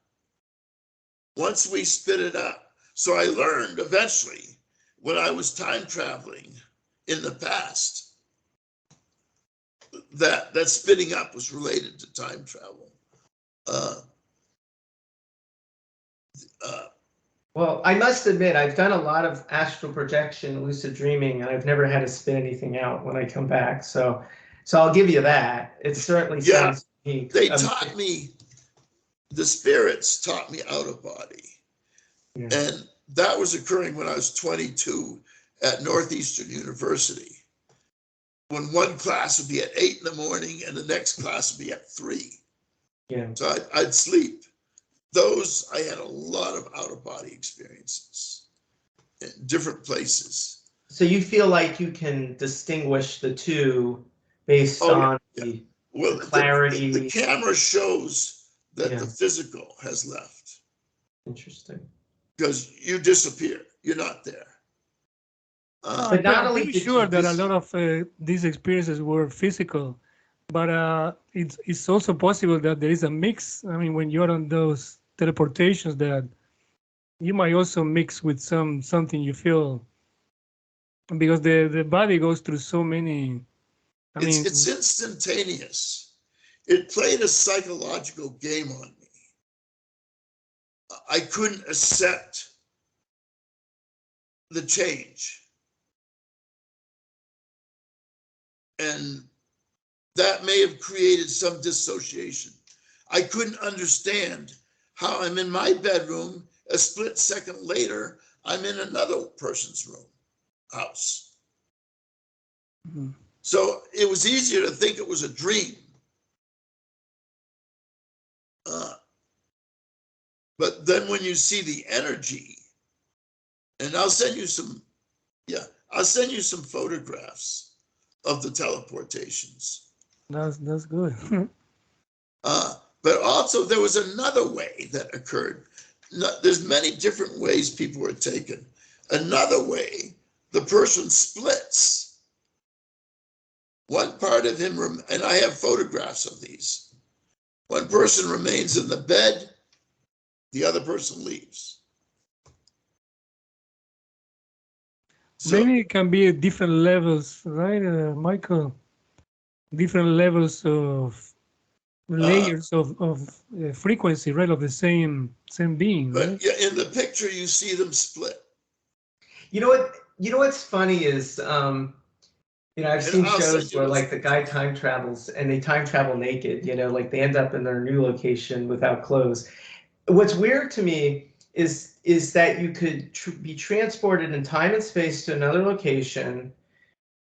Once we spit it up, so I learned eventually when I was time traveling in the past that spitting up was related to time travel. Well, I must admit, I've done a lot of astral projection, lucid dreaming, and I've never had to spit anything out when I come back. So I'll give you that. It certainly sounds unique. They taught me, the spirits taught me out of body. Yeah. And that was occurring when I was 22 at Northeastern University, when one class would be at 8 in the morning and the next class would be at 3. Yeah. So I'd sleep. Those, I had a lot of out-of-body experiences in different places. So you feel like you can distinguish the two based Oh, on yeah. the Well, clarity. the camera shows that Yeah. the physical has left Interesting. because you disappear. You're not there. But not I'm only pretty did sure you that a lot of these experiences were physical, but it's also possible that there is a mix. I mean, when you're on those teleportations, that you might also mix with something you feel, because the body goes through so many. I mean, It's instantaneous. It played a psychological game on me. I couldn't accept the change. And that may have created some dissociation. I couldn't understand how I'm in my bedroom, a split second later, I'm in another person's house. Mhm. So it was easier to think it was a dream. But then when you see the energy, and I'll send you some photographs of the teleportations. That's good. But also there was another way that occurred. There's many different ways people were taken. Another way, the person splits. One part of him, and I have photographs of these. One person remains in the bed, the other person leaves. So, Maybe it can be at different levels, right, Michael? Different levels of layers of frequency, right, of the same being, but right? yeah, in the picture you see them split. You know what? You know what's funny is, I've seen I'll shows send you where those like the guy time travels and they time travel naked. Like they end up in their new location without clothes. What's weird to me is that you could be transported in time and space to another location,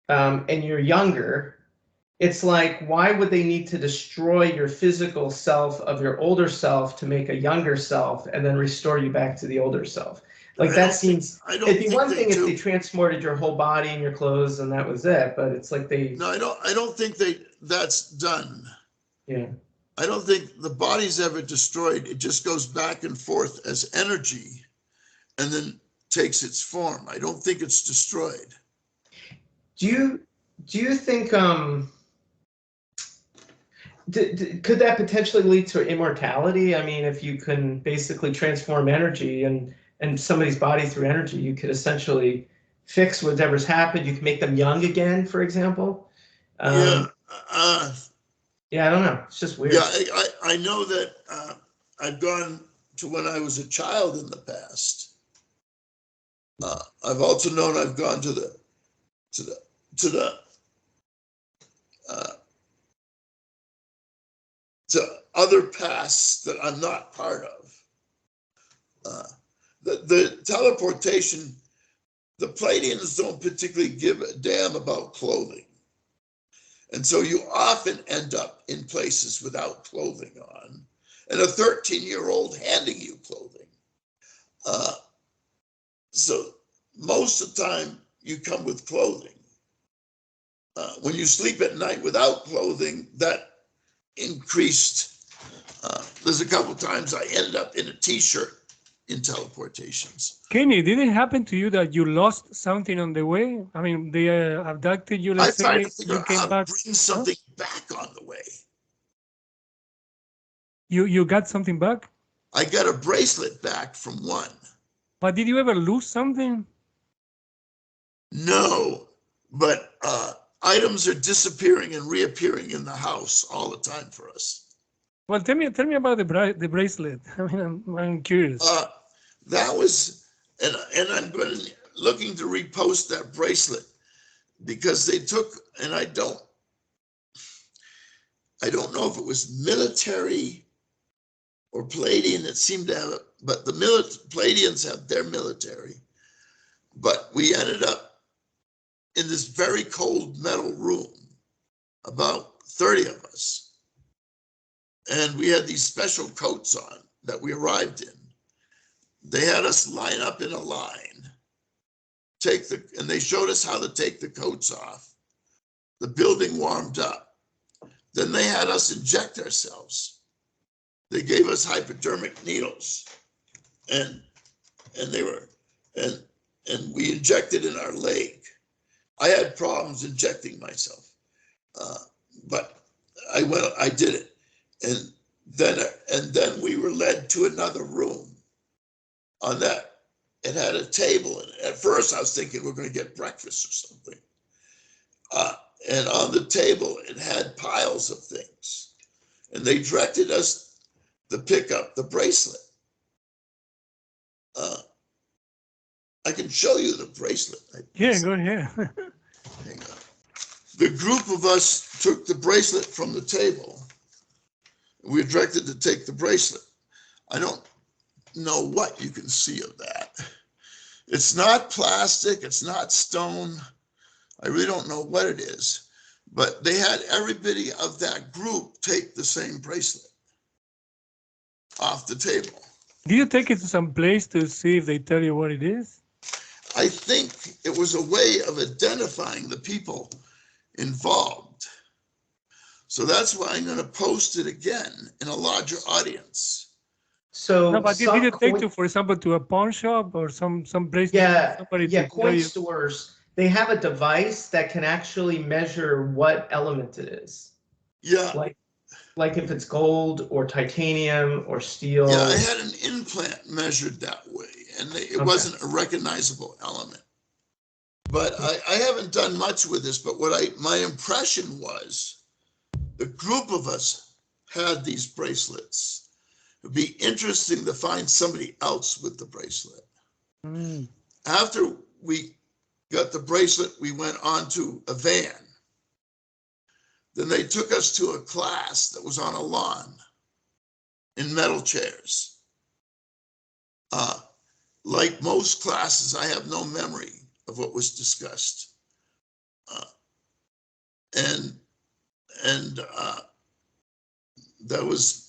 and you're younger. It's like, why would they need to destroy your physical self of your older self to make a younger self and then restore you back to the older self? Like that seems, it'd be one thing if they transported your whole body and your clothes and that was it, but it's like they. No, I don't think that's done. Yeah. I don't think the body's ever destroyed. It just goes back and forth as energy and then takes its form. I don't think it's destroyed. Do you think could that potentially lead to immortality? I mean, if you can basically transform energy and somebody's body through energy, you could essentially fix whatever's happened. You can make them young again, for example. Yeah. Yeah, I don't know. It's just weird. Yeah, I know that I've gone to when I was a child in the past. I've also known I've gone to other pasts that I'm not part of. The teleportation, the Pleiadians don't particularly give a damn about clothing. And so you often end up in places without clothing on, and a 13-year-old handing you clothing. So most of the time you come with clothing. When you sleep at night without clothing, that increased. There's a couple of times I ended up in a t-shirt in teleportations. Kenny, did it happen to you that you lost something on the way? I mean, they abducted you, let's I tried say, to figure you out came how to back. bring something back on the way. You got something back? I got a bracelet back from one. But did you ever lose something? No, but items are disappearing and reappearing in the house all the time for us. Well, tell me about the bracelet. I mean, I'm curious. That was, and I'm looking to repost that bracelet because they took, and I don't know if it was military or Palladian that seemed to have but the Palladians have their military. But we ended up in this very cold metal room, about 30 of us. And we had these special coats on that we arrived in. They had us line up in a line, and they showed us how to take the coats off. The building warmed up. Then they had us inject ourselves. They gave us hypodermic needles, and we injected in our leg. I had problems injecting myself, but I did it, and then we were led to another room. On that, it had a table, and at first I was thinking we're going to get breakfast or something. And on the table, it had piles of things, and they directed us to pick up the bracelet. I can show you the bracelet. Yeah, go ahead. Hang on. The group of us took the bracelet from the table. We were directed to take the bracelet. I don't know what you can see of that. It's not plastic, it's not stone. I really don't know what it is, but they had everybody of that group take the same bracelet off the table. Do you take it to some place to see if they tell you what it is? I think it was a way of identifying the people involved. So that's why I'm going to post it again in a larger audience. So No, but did you take to, for example, to a pawn shop or some bracelet? Coin stores, they have a device that can actually measure what element it is. Yeah. Like if it's gold or titanium or steel. Yeah, I had an implant measured that way, and it wasn't a recognizable element. But I haven't done much with this, but my impression was the group of us had these bracelets. It'd be interesting to find somebody else with the bracelet. After we got the bracelet, we went on to a van. Then they took us to a class that was on a lawn in metal chairs. Like most classes, I have no memory of what was discussed. And that was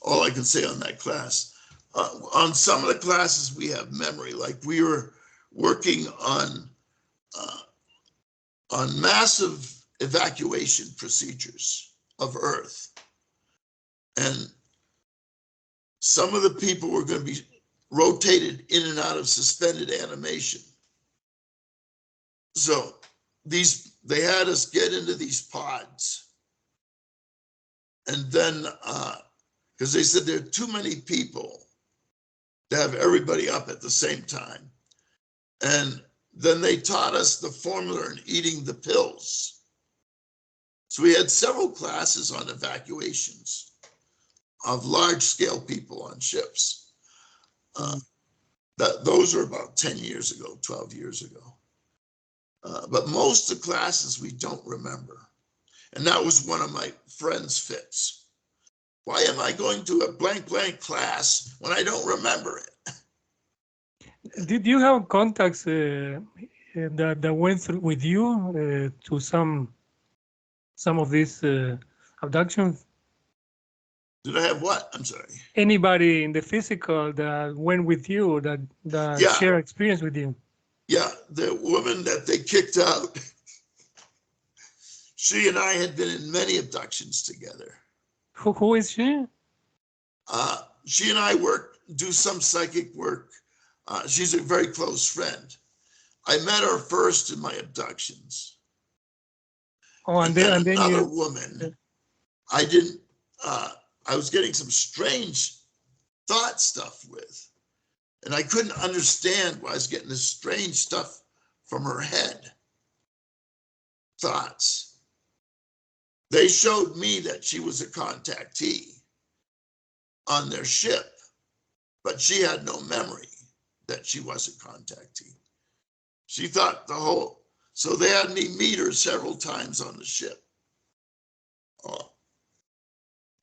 all I can say on that class. On some of the classes, we have memory, like we were working on massive evacuation procedures of Earth. And some of the people were going to be rotated in and out of suspended animation. So they had us get into these pods. And then, because they said there are too many people to have everybody up at the same time. And then they taught us the formula in eating the pills. So we had several classes on evacuations of large-scale people on ships. Those were about 10 years ago, 12 years ago. But most of the classes we don't remember. And that was one of my friend's fits. Why am I going to a blank class when I don't remember it? Did you have contacts that went through with you to some of these abductions? Did I have what? I'm sorry. Anybody in the physical that went with you, that shared experience with you? Yeah, the woman that they kicked out, she and I had been in many abductions together. Who is she? She and I do some psychic work. She's a very close friend. I met her first in my abductions. Oh, and then another woman. I was getting some strange thought stuff with, and I couldn't understand why I was getting this strange stuff from her head. Thoughts. They showed me that she was a contactee on their ship, but she had no memory that she was a contactee. She thought so they had me meet her several times on the ship.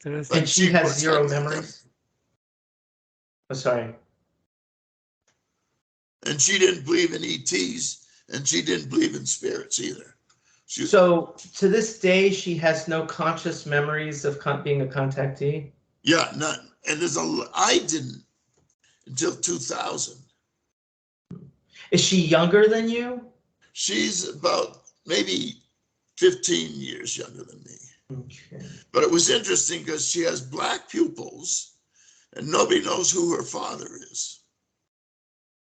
And she has zero memory. Oh, sorry. And she didn't believe in ETs, and she didn't believe in spirits either. So to this day, she has no conscious memories of being a contactee? Yeah, none. And I didn't until 2000. Is she younger than you? She's about maybe 15 years younger than me. Okay. But it was interesting because she has black pupils and nobody knows who her father is.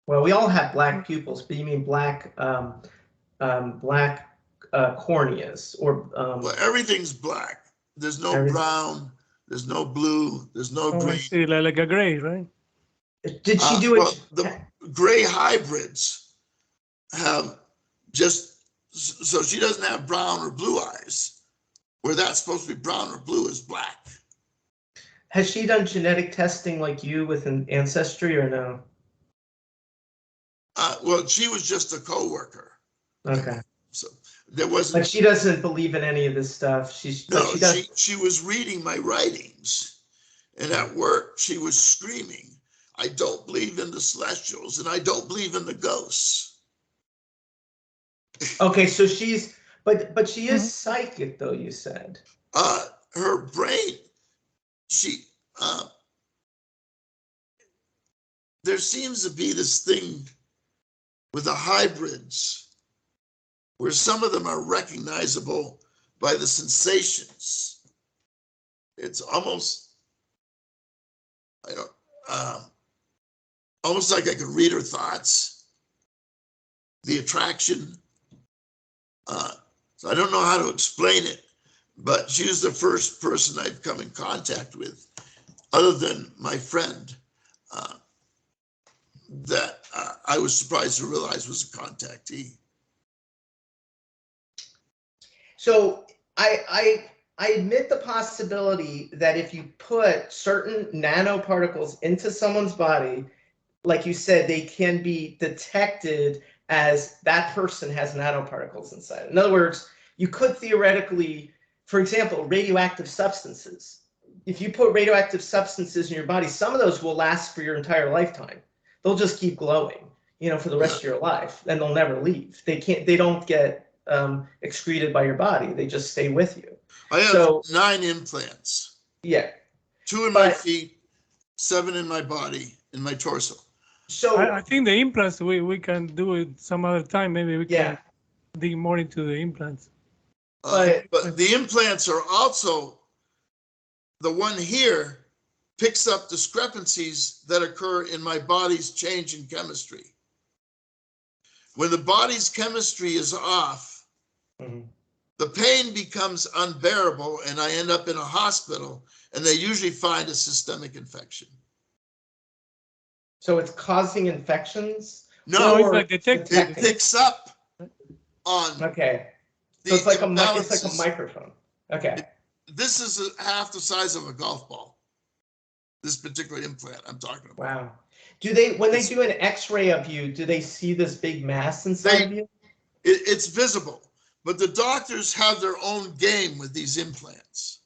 Well, we all have black pupils, but you mean black corneas or Well, everything's black. There's no everything. brown, there's no blue, there's no Oh, I green. see, like a gray, right? Did she do it? Well, the gray hybrids have just, so she doesn't have brown or blue eyes. Where that's supposed to be brown or blue is black. Has she done genetic testing like you with an ancestry or no? Well, she was just a co-worker. Okay. So there wasn't. But she doesn't believe in any of this stuff. She was reading my writings, and at work she was screaming, "I don't believe in the celestials, and I don't believe in the ghosts." Okay, so but she is psychic, though, you said. Her brain, there seems to be this thing with the hybrids where some of them are recognizable by the sensations. It's almost, almost like I can read her thoughts, the attraction. So I don't know how to explain it, but she was the first person I've come in contact with, other than my friend, that I was surprised to realize was a contactee. So I admit the possibility that if you put certain nanoparticles into someone's body, like you said, they can be detected as that person has nanoparticles inside. In other words, you could theoretically, for example, radioactive substances. If you put radioactive substances in your body, some of those will last for your entire lifetime. They'll just keep glowing, for the rest of your life, and they'll never leave. They don't get excreted by your body. They just stay with you. I have 9 implants. Yeah. 2 in my feet, 7 in my body, in my torso. So I think the implants, we can do it some other time. Maybe we can dig more into the implants. But the implants are also, the one here picks up discrepancies that occur in my body's change in chemistry. When the body's chemistry is off, the pain becomes unbearable and I end up in a hospital, and they usually find a systemic infection. So it's causing infections? No, it's like detecting. It picks up on. Okay. So it's like a microphone. Okay. This is half the size of a golf ball. This particular implant I'm talking about. Wow. When they do an X-ray of you, do they see this big mass inside of you? It's visible, but the doctors have their own game with these implants.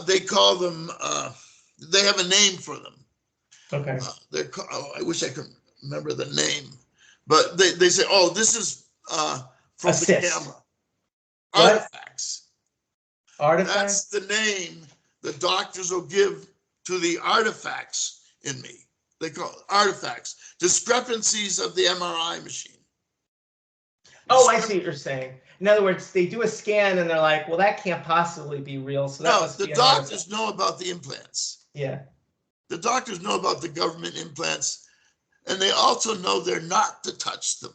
They call them, they have a name for them. Okay. I wish I could remember the name, but they say, oh, this is from the camera. Artifacts. Artifacts? That's the name the doctors will give to the artifacts in me. They call it artifacts. Discrepancies of the MRI machine. Oh, I see what you're saying. In other words, they do a scan and they're like, well, that can't possibly be real. So that must be the doctors know about the implants. Yeah. The doctors know about the government implants, and they also know they're not to touch them.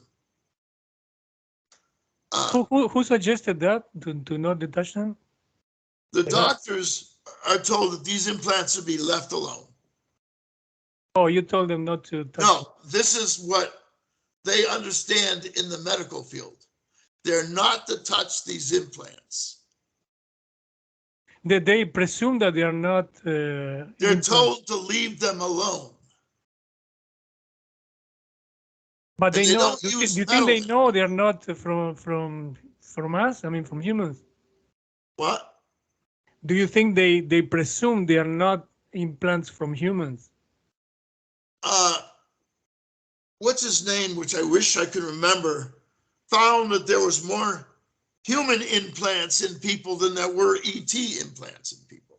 Who suggested that, to not touch them? The doctors are told that these implants should be left alone. Oh, you told them not to touch them. No, this is what they understand in the medical field. They're not to touch these implants. They presume that they are not. They're told to leave them alone. But they know. Do you think they know they're not from us? I mean, from humans. What? Do you think they presume they are not implants from humans? What's his name, which I wish I could remember, found that there was more human implants in people than there were ET implants in people.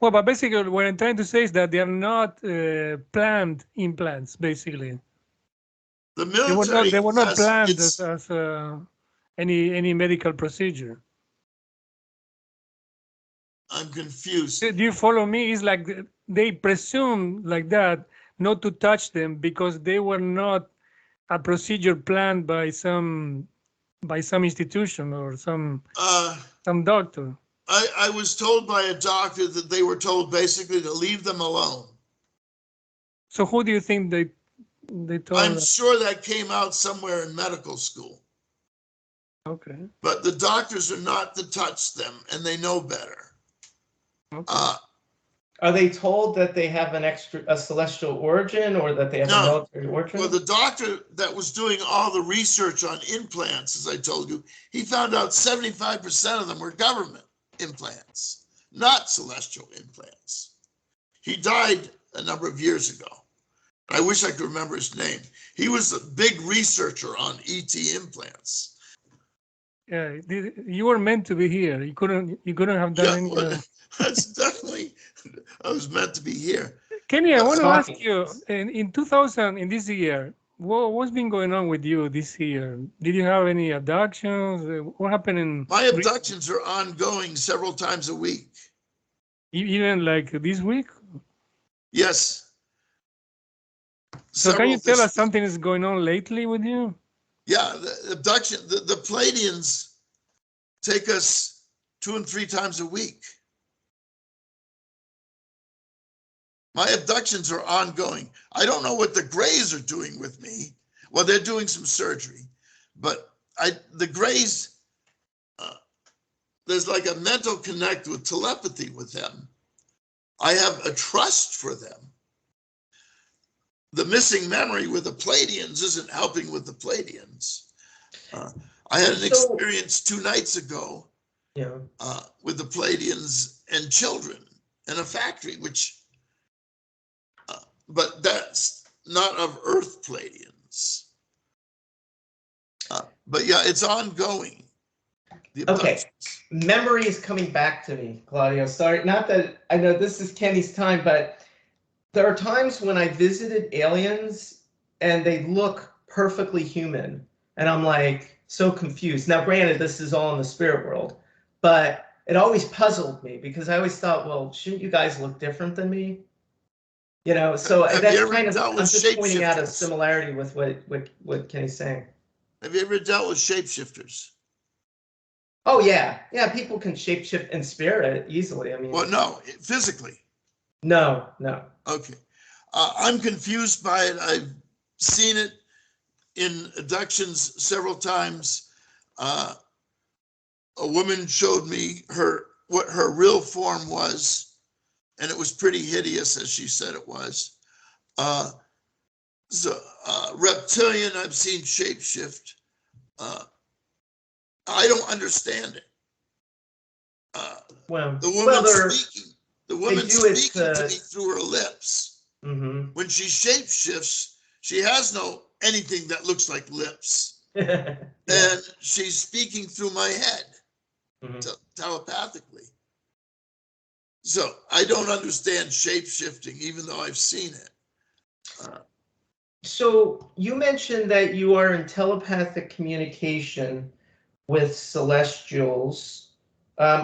Well, but basically what I'm trying to say is that they are not planned implants, basically. The military they were not planned as any medical procedure. I'm confused. Do you follow me? It's like they presume like that not to touch them because they were not a procedure planned by some institution or some doctor. I was told by a doctor that they were told basically to leave them alone. So who do you think they told? I'm sure that came out somewhere in medical school. Okay. But the doctors are not to touch them, and they know better. Okay. Are they told that they have a celestial origin, or that they have a military origin? Well, the doctor that was doing all the research on implants, as I told you, he found out 75% of them were government implants, not celestial implants. He died a number of years ago. I wish I could remember his name. He was a big researcher on ET implants. Yeah, you were meant to be here. You couldn't have done any. That's definitely. I was meant to be here. Kenny, I want to ask you, in 2000, in this year, what's been going on with you this year? Did you have any abductions? What happened in? My abductions are ongoing several times a week. Even like this week? Yes. So can you tell us something is going on lately with you? Yeah, the abduction, the Pleiadians take us 2 and 3 times a week. My abductions are ongoing. I don't know what the Greys are doing with me. Well, they're doing some surgery, but the Greys, there's like a mental connect with telepathy with them. I have a trust for them. The missing memory with the Pleiadians isn't helping with the Pleiadians. I had an experience 2 nights ago with the Pleiadians and children in a factory, but that's not of Earth Pleiadians. But yeah, it's ongoing. Okay, memory is coming back to me, Claudio. Sorry, not that I know this is Kenny's time, but there are times when I visited aliens and they look perfectly human, and I'm like so confused. Now, granted, this is all in the spirit world, but it always puzzled me because I always thought, well, shouldn't you guys look different than me? You know, so that's kind of, I'm just pointing out a similarity with what Kenny's saying. Have you ever dealt with shapeshifters? Oh yeah, people can shapeshift in spirit easily. I mean, well, no, physically. No. Okay, I'm confused by it. I've seen it in abductions several times. A woman showed me what her real form was, and it was pretty hideous, as she said it was. Reptilian, I've seen shapeshift. I don't understand it. The woman speaking to me through her lips. Mm-hmm. When she shapeshifts, she has anything that looks like lips. And she's speaking through my head, telepathically. So I don't understand shapeshifting, even though I've seen it. So you mentioned that you are in telepathic communication with celestials.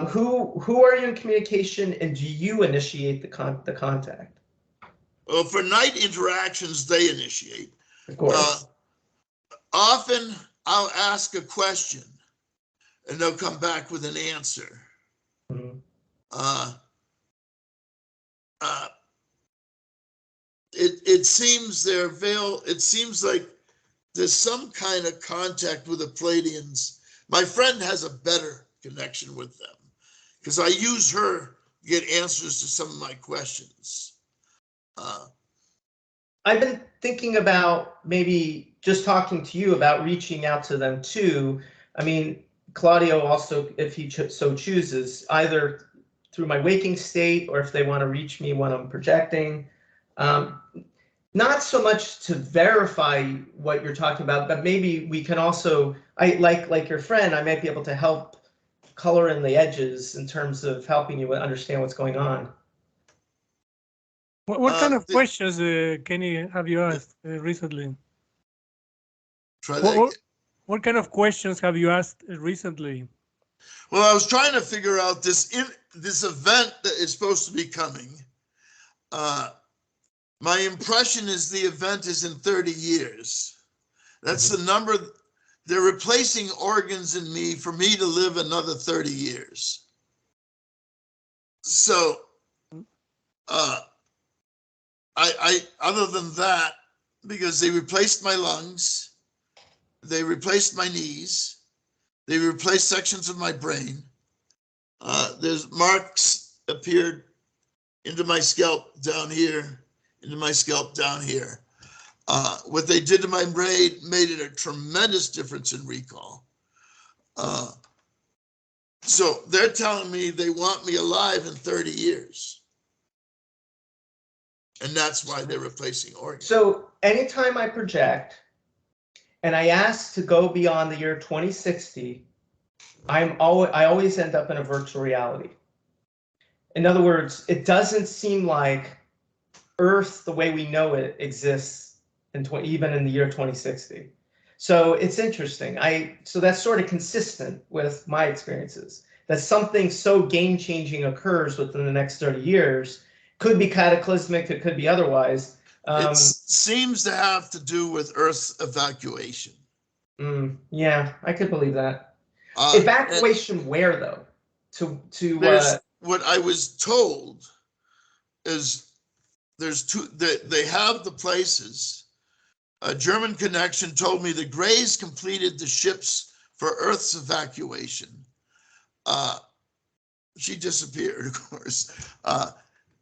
Who are you in communication, and do you initiate the contact? Well, for night interactions, they initiate. Of course. Often I'll ask a question, and they'll come back with an answer. Mm-hmm. It seems it seems like there's some kind of contact with the Pleiadians. My friend has a better connection with them because I use her to get answers to some of my questions. I've been thinking about maybe just talking to you about reaching out to them too. I mean, Claudio also, if he so chooses, either through my waking state, or if they want to reach me when I'm projecting. Not so much to verify what you're talking about, but maybe we can also, like your friend, I might be able to help color in the edges in terms of helping you understand what's going on. What kind of questions, Kenny, have you asked recently? Try that again. What kind of questions have you asked recently? Well, I was trying to figure out this event that is supposed to be coming. My impression is the event is in 30 years. That's the number. They're replacing organs in me for me to live another 30 years. So, I other than that, because they replaced my lungs, they replaced my knees, they replaced sections of my brain. There's marks appeared into my scalp down here, into my scalp down here. What they did to my brain made it a tremendous difference in recall. So they're telling me they want me alive in 30 years. And that's why they're replacing organs. So anytime I project and I ask to go beyond the year 2060, I always end up in a virtual reality. In other words, it doesn't seem like Earth, the way we know it, exists even in the year 2060. So it's interesting. So that's sort of consistent with my experiences, that something so game-changing occurs within the next 30 years. Could be cataclysmic, it could be otherwise. It seems to have to do with Earth's evacuation. Yeah, I could believe that. Evacuation where, though? What I was told is there's two, they have the places. A German connection told me the Greys completed the ships for Earth's evacuation. She disappeared, of course.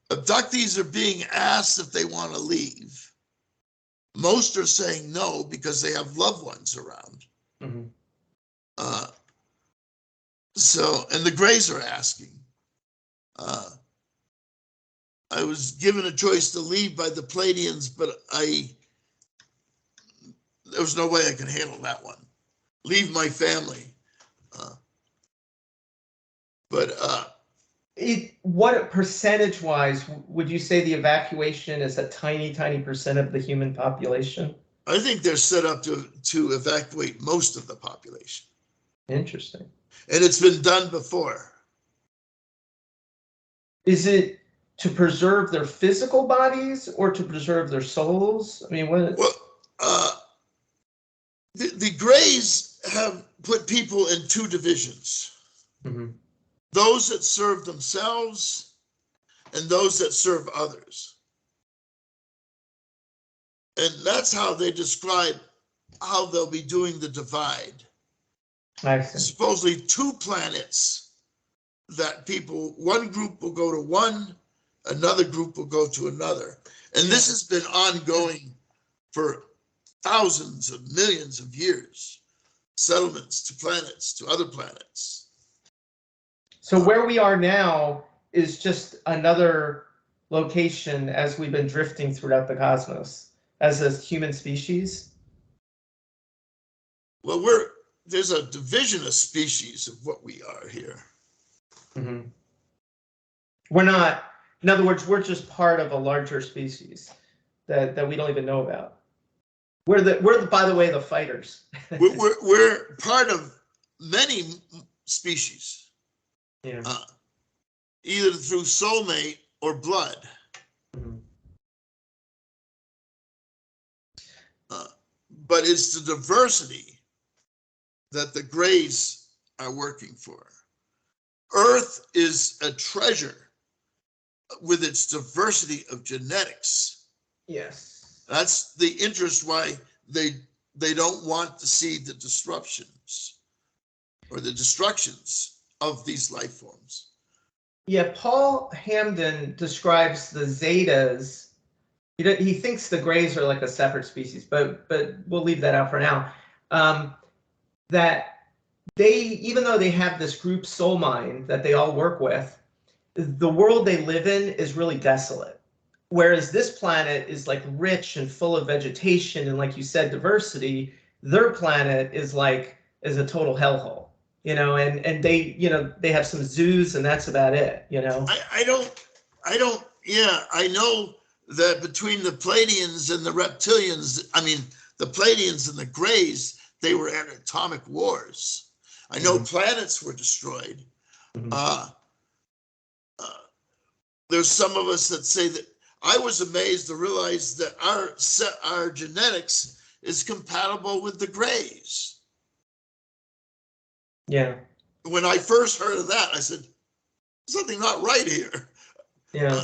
Abductees are being asked if they want to leave. Most are saying no because they have loved ones around. And the Greys are asking. I was given a choice to leave by the Pleiadians, but there was no way I could handle that one. Leave my family. What percentage-wise would you say the evacuation is a tiny, tiny percent of the human population? I think they're set up to evacuate most of the population. Interesting. And it's been done before. Is it to preserve their physical bodies or to preserve their souls? I mean, what? Well, the Greys have put people in two divisions. Those that serve themselves and those that serve others. And that's how they describe how they'll be doing the divide. I see. Supposedly 2 planets that one group will go to one, another group will go to another. And this has been ongoing for thousands of millions of years. Settlements to planets, to other planets. So where we are now is just another location as we've been drifting throughout the cosmos as a human species. Well, there's a division of species of what we are here. We're not, in other words, we're just part of a larger species that we don't even know about. We're by the way, the fighters. we're part of many species. Yeah. Either through soulmate or blood. But it's the diversity that the Greys are working for. Earth is a treasure with its diversity of genetics. Yes. That's the interest why they don't want to see the disruptions or the destructions of these life forms. Yeah, Paul Hamden describes the Zetas. He thinks the Greys are like a separate species, but we'll leave that out for now. That they, even though they have this group soul mind that they all work with, the world they live in is really desolate. Whereas this planet is like rich and full of vegetation and, like you said, diversity. Their planet is a total hellhole, you know, and they, you know, they have some zoos and that's about it, you know. I don't, yeah, I know that between the Pleiadians and the reptilians, I mean, the Pleiadians and the Greys, they were at atomic wars. I know planets were destroyed. There's some of us that say that. I was amazed to realize that our genetics is compatible with the Greys. Yeah. When I first heard of that, I said, something not right here. Yeah.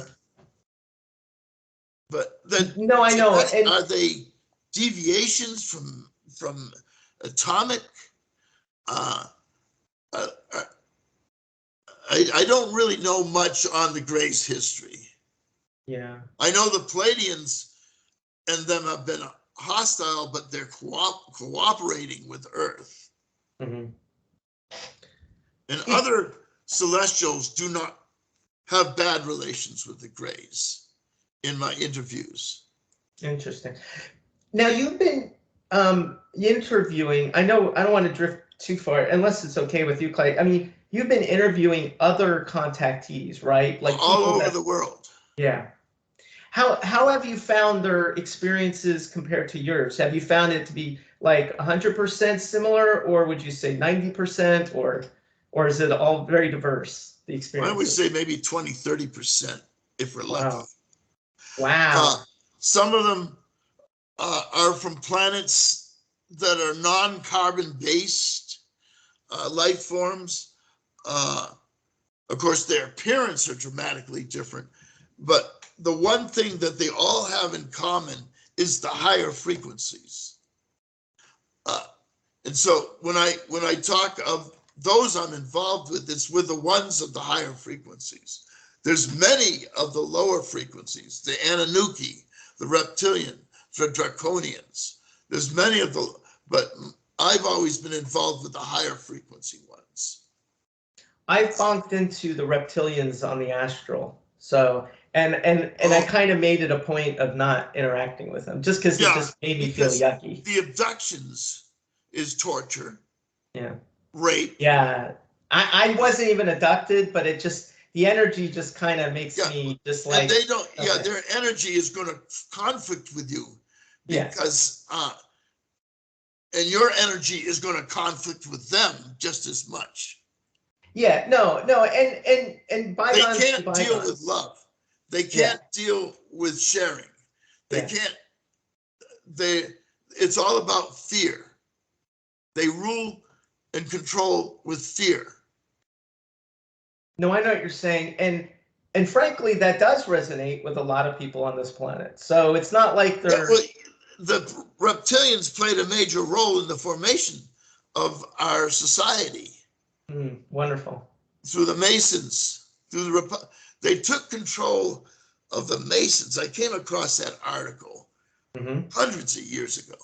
But then, no, I know. And are they deviations from atomic? I don't really know much on the Greys' history. yeah. I know the Pleiadians and them have been hostile, but they're cooperating with Earth. Mm-hmm. And other celestials do not have bad relations with the Greys in my interviews. Interesting. Now you've been interviewing, I know I don't want to drift too far, unless it's okay with you, Clay. I mean, you've been interviewing other contactees, right? Like all over the world. Yeah. How have you found their experiences compared to yours? Have you found it to be like 100% similar, or would you say 90%, or is it all very diverse, the experience? I would say maybe 20, 30% if we're lucky. Wow. Some of them are from planets that are non-carbon based life forms. Of course, their appearance are dramatically different, but the one thing that they all have in common is the higher frequencies. And so when I talk of those I'm involved with, it's with the ones of the higher frequencies. There's many of the lower frequencies, the Anunnaki, the reptilian, the draconians. There's many of the, but I've always been involved with the higher frequency ones. I've bumped into the reptilians on the astral, so and I kind of made it a point of not interacting with them, just because it just made me feel yucky. The abductions is torture. Yeah. Rape. Yeah. I wasn't even abducted, but it just, the energy just kind of makes me just like. And they don't. Okay. Yeah, their energy is going to conflict with you because, and your energy is going to conflict with them just as much. Yeah, no, and bygones. They can't deal with love. They can't deal with sharing. They can't. It's all about fear. They rule and control with fear. No, I know what you're saying, and frankly, that does resonate with a lot of people on this planet. So it's not like they're. Well, the reptilians played a major role in the formation of our society. Wonderful. Through the Masons, they took control of the Masons. I came across that article hundreds of years ago.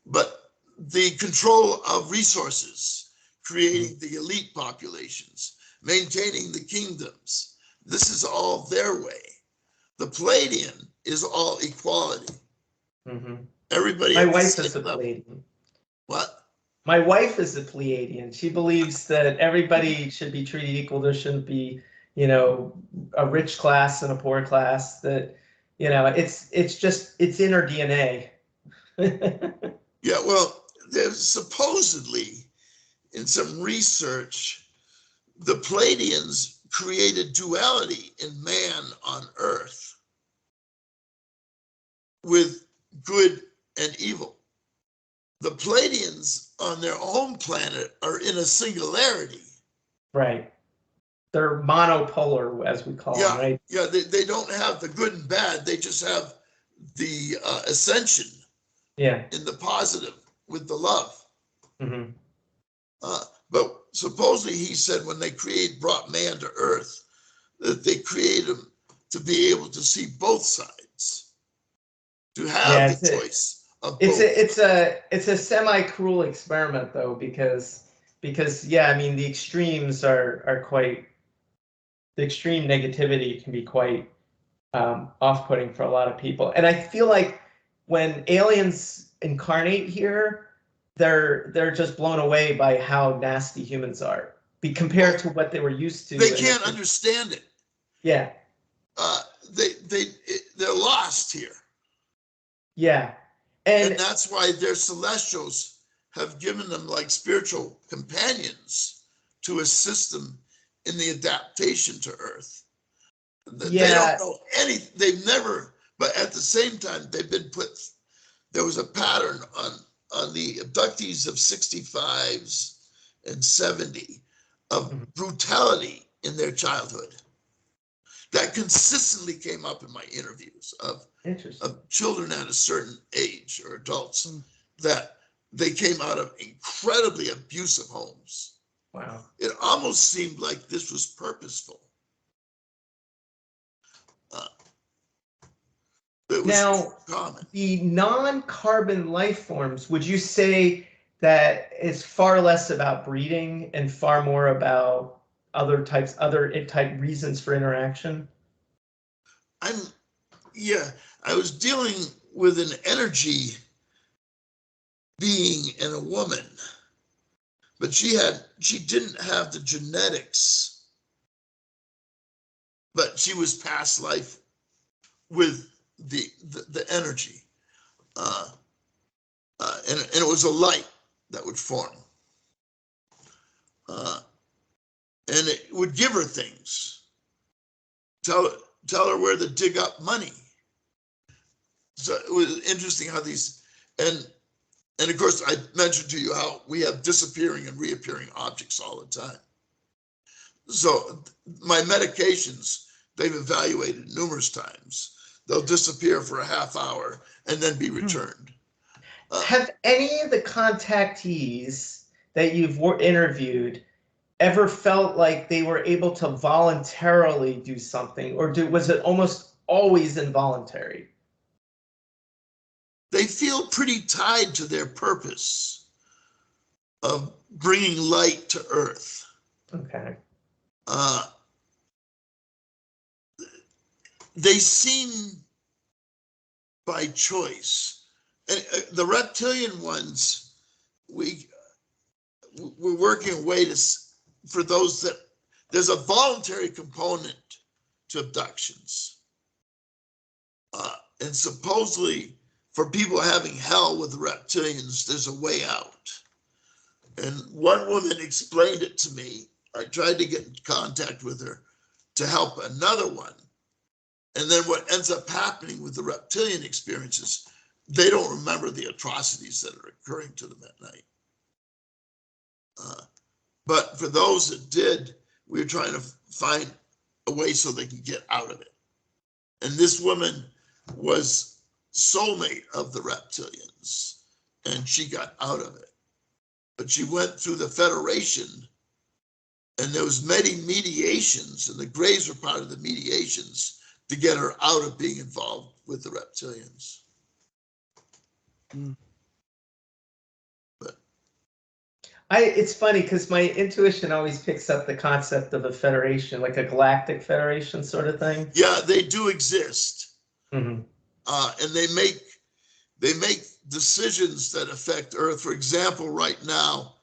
But the control of resources, creating the elite populations, maintaining the kingdoms, this is all their way. The Pleiadian is all equality. Everybody. My wife is a Pleiadian. What? My wife is a Pleiadian. She believes that everybody should be treated equal. There shouldn't be, you know, a rich class and a poor class. That, you know, it's in her DNA. Yeah, well, there's supposedly in some research, the Pleiadians created duality in man on Earth with good and evil. The Pleiadians on their own planet are in a singularity. Right. They're monopolar, as we call them, right? Yeah, they don't have the good and bad. They just have the ascension in the positive with the love. But supposedly he said when they brought man to Earth, that they created him to be able to see both sides, to have the choice. It's a semi-cruel experiment though, because I mean the extremes are quite the extreme negativity can be quite off-putting for a lot of people. And I feel like when aliens incarnate here, they're just blown away by how nasty humans are, compared to what they were used to. They can't understand it. Yeah. They're lost here. Yeah. And that's why their celestials have given them like spiritual companions to assist them in the adaptation to Earth. They don't know anything. They've never, but at the same time, they've been put, there was a pattern on the abductees of 65s and 70 of brutality in their childhood. That consistently came up in my interviews of children at a certain age or adults that they came out of incredibly abusive homes. Wow. It almost seemed like this was purposeful. It was now, common. The non-carbon life forms, would you say that is far less about breeding and far more about other type reasons for interaction? I was dealing with an energy being and a woman, but she didn't have the genetics, but she was past life with the energy, and it was a light that would form, and it would give her things, tell her where to dig up money. So it was interesting how these, and of course I mentioned to you how we have disappearing and reappearing objects all the time. So my medications, they've evaluated numerous times. They'll disappear for a half hour and then be returned. Have any of the contactees that you've interviewed ever felt like they were able to voluntarily do something, or was it almost always involuntary? They feel pretty tied to their purpose of bringing light to Earth. Okay. They seem by choice. And the reptilian ones, we're working a way for those that there's a voluntary component to abductions. And supposedly for people having hell with the reptilians, there's a way out. And one woman explained it to me. I tried to get in contact with her to help another one. And then what ends up happening with the reptilian experiences, they don't remember the atrocities that are occurring to them at night. But for those that did, we were trying to find a way so they could get out of it. And this woman was soulmate of the reptilians, and she got out of it. But she went through the Federation, and there was many mediations, and the Greys were part of the mediations to get her out of being involved with the reptilians. But it's funny because my intuition always picks up the concept of a federation, like a galactic federation sort of thing. Yeah, they do exist. Mm-hmm. And they make decisions that affect Earth. For example, right now,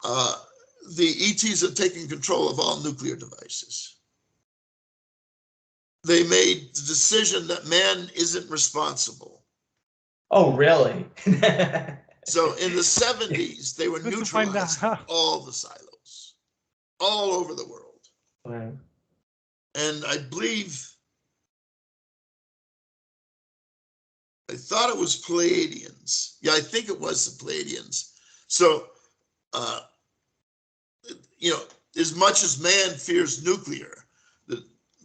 the ETs have taken control of all nuclear devices. They made the decision that man isn't responsible. Oh, really? So in the 70s, they were neutralizing all the silos, all over the world. Wow. And I thought it was Pleiadians. Yeah, I think it was the Pleiadians. So, as much as man fears nuclear,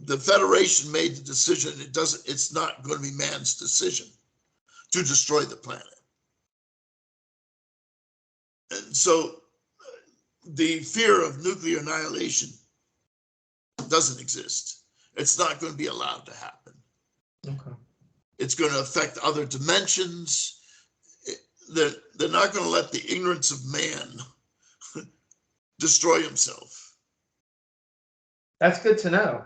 the Federation made the decision it's not going to be man's decision to destroy the planet. And so the fear of nuclear annihilation doesn't exist. It's not going to be allowed to happen. Okay. It's going to affect other dimensions. They're not going to let the ignorance of man destroy himself. That's good to know.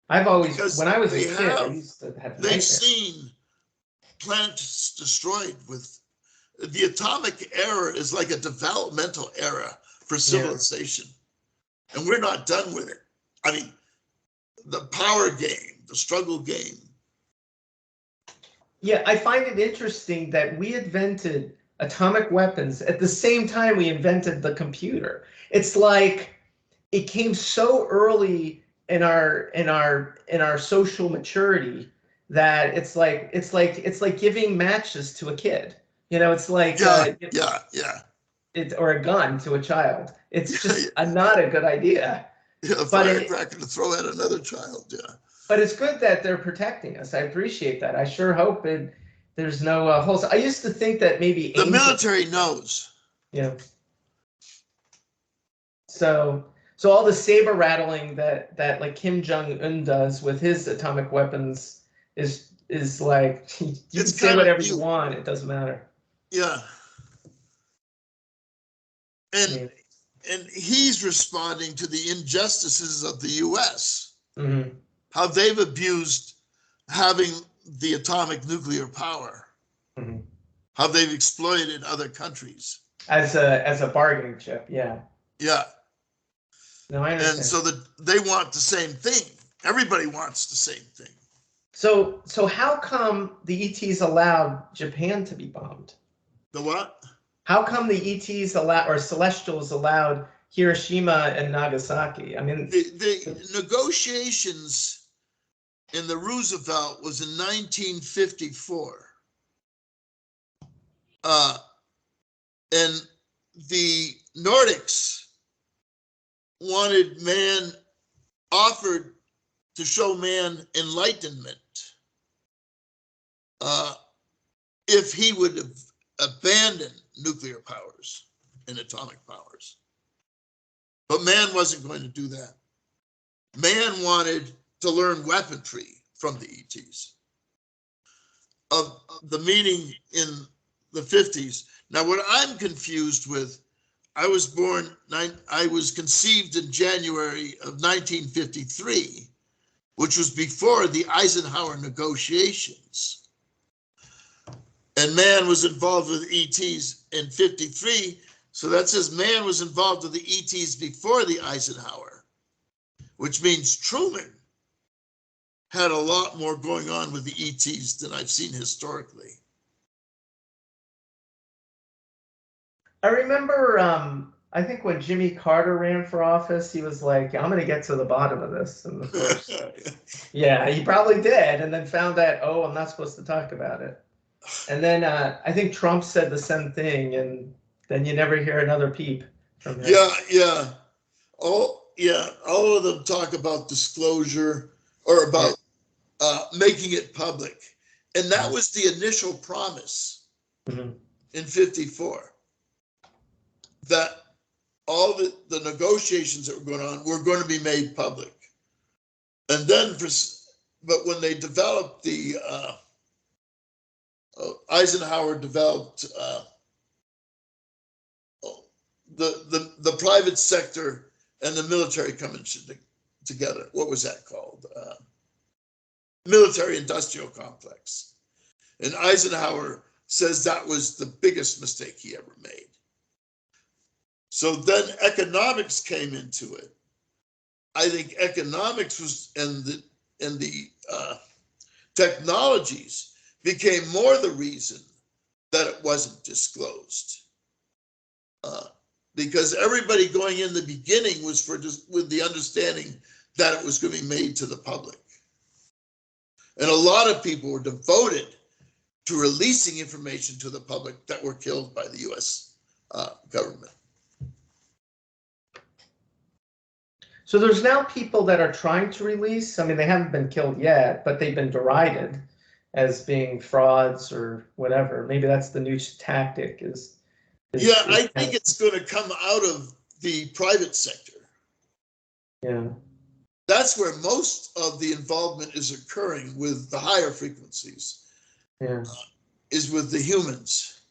I've always, Because when I was a they kid, I have, used to have they've nightmares. seen planets destroyed with the atomic era is like a developmental era for civilization. And we're not done with it. I mean, the power game, the struggle game. Yeah, I find it interesting that we invented atomic weapons at the same time we invented the computer. It's like it came so early in our social maturity that it's like giving matches to a kid. You know, it's like Yeah. or a gun to a child. It's just Yeah. Not a good idea. Yeah, a firecracker to throw at another child. Yeah. But it's good that they're protecting us. I appreciate that. I sure hope there's no holes. I used to think that maybe The military knows. Yeah. So all the saber rattling that like Kim Jong-un does with his atomic weapons is like you can say whatever you want. It doesn't matter. Yeah. And he's responding to the injustices of the U.S. Mm-hmm. How they've abused having the atomic nuclear power. Mm-hmm. How they've exploited other countries as a bargaining chip. Yeah. No, I understand. And so they want the same thing. Everybody wants the same thing. So how come the ETs allowed Japan to be bombed? The what? How come the ETs allowed, or Celestials allowed Hiroshima and Nagasaki? I mean, the negotiations in the Roosevelt was in 1954. And the Nordics offered to show man enlightenment if he would have abandoned nuclear powers and atomic powers. But man wasn't going to do that. Man wanted to learn weaponry from the ETs. Of the meeting in the 50s. Now, what I'm confused with, I was conceived in January of 1953, which was before the Eisenhower negotiations. And man was involved with ETs in 53. So that says man was involved with the ETs before the Eisenhower, which means Truman had a lot more going on with the ETs than I've seen historically. I remember, I think when Jimmy Carter ran for office, he was like, I'm going to get to the bottom of this. And of course, yeah, he probably did. And then found out, oh, I'm not supposed to talk about it. And then I think Trump said the same thing. And then you never hear another peep from him. Yeah. All of them talk about disclosure or about making it public. And that was the initial promise in 54. That all the negotiations that were going on were going to be made public. And then, but when they developed Eisenhower developed the private sector and the military coming together. What was that called? Military industrial complex. And Eisenhower says that was the biggest mistake he ever made. So then economics came into it. I think economics was and the technologies became more the reason that it wasn't disclosed. Because everybody going in the beginning was with the understanding that it was going to be made to the public. And a lot of people were devoted to releasing information to the public that were killed by the US government. So there's now people that are trying to release. I mean, they haven't been killed yet, but they've been derided as being frauds or whatever. Maybe that's the new tactic I think it's going to come out of the private sector. Yeah. That's where most of the involvement is occurring with the higher frequencies. Yeah. Is with the humans,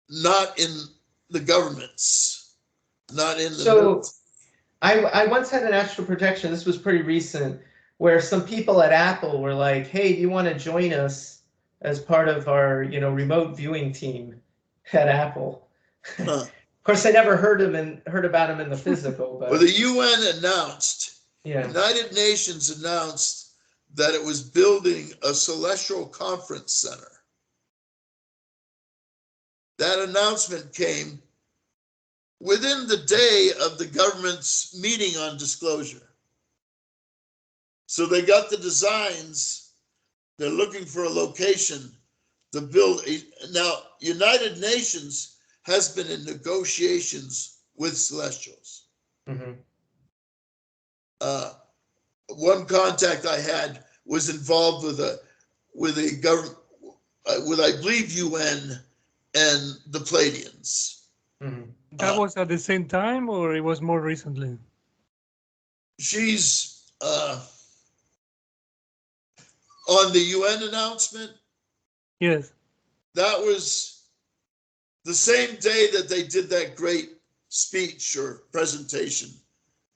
not in the governments, not in the. I once had an astral projection. This was pretty recent, where some people at Apple were like, "Hey, do you want to join us as part of our, remote viewing team at Apple?" Huh. Of course, I never heard about him in the physical, Well, but the UN announced, yeah. United Nations announced that it was building a celestial conference center. That announcement came within the day of the government's meeting on disclosure. So they got the designs. They're looking for a location to build now, United Nations has been in negotiations with celestials. Mm-hmm. One contact I had was involved with a government, with I believe UN and the Pleiadians. Mm-hmm. That was at the same time, or it was more recently? She's on the UN announcement. Yes. That was the same day that they did that great speech or presentation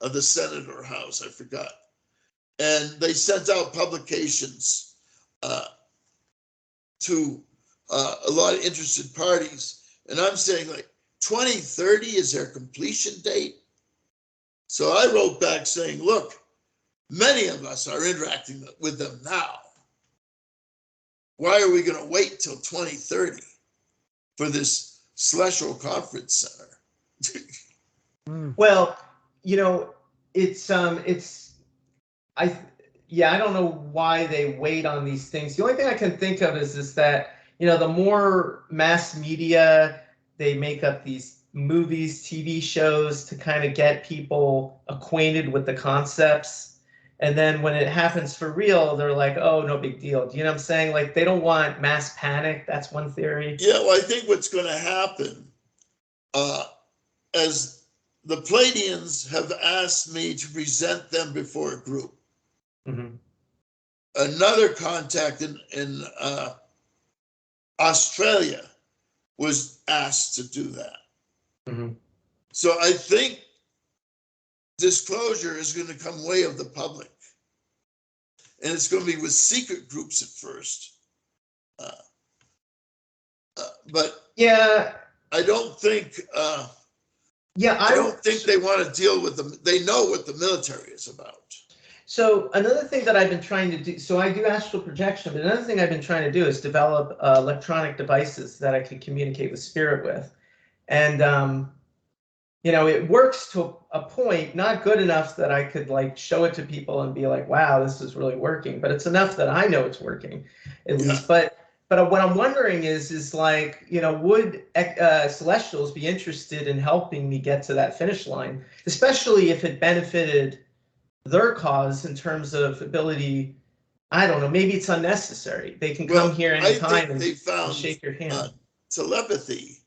of the Senate or House, I forgot. And they sent out publications to a lot of interested parties. And I'm saying, like, 2030 is their completion date. So I wrote back saying, look, many of us are interacting with them now. Why are we going to wait till 2030 for this celestial conference center? Well, it's I don't know why they wait on these things. The only thing I can think of is that, the more mass media they make up these movies, TV shows to kind of get people acquainted with the concepts. And then when it happens for real, they're like, oh, no big deal. Do you know what I'm saying? Like, they don't want mass panic. That's one theory. Yeah, well, I think what's going to happen, as the Pleiadians have asked me to present them before a group. Mm-hmm. Another contact in Australia was asked to do that. Mm-hmm. So I think disclosure is going to come way of the public. And it's going to be with secret groups at first. But yeah, I don't think I don't think they want to deal with them. They know what the military is about. So another thing that I've been trying to do, so I do astral projection, but another thing I've been trying to do is develop electronic devices that I could communicate with spirit with. And, it works to a point, not good enough that I could like show it to people and be like, wow, this is really working, but it's enough that I know it's working at least. But what I'm wondering is like, would celestials be interested in helping me get to that finish line, especially if it benefited their cause in terms of ability? I don't know, maybe it's unnecessary. They can come here anytime and shake your hand. Telepathy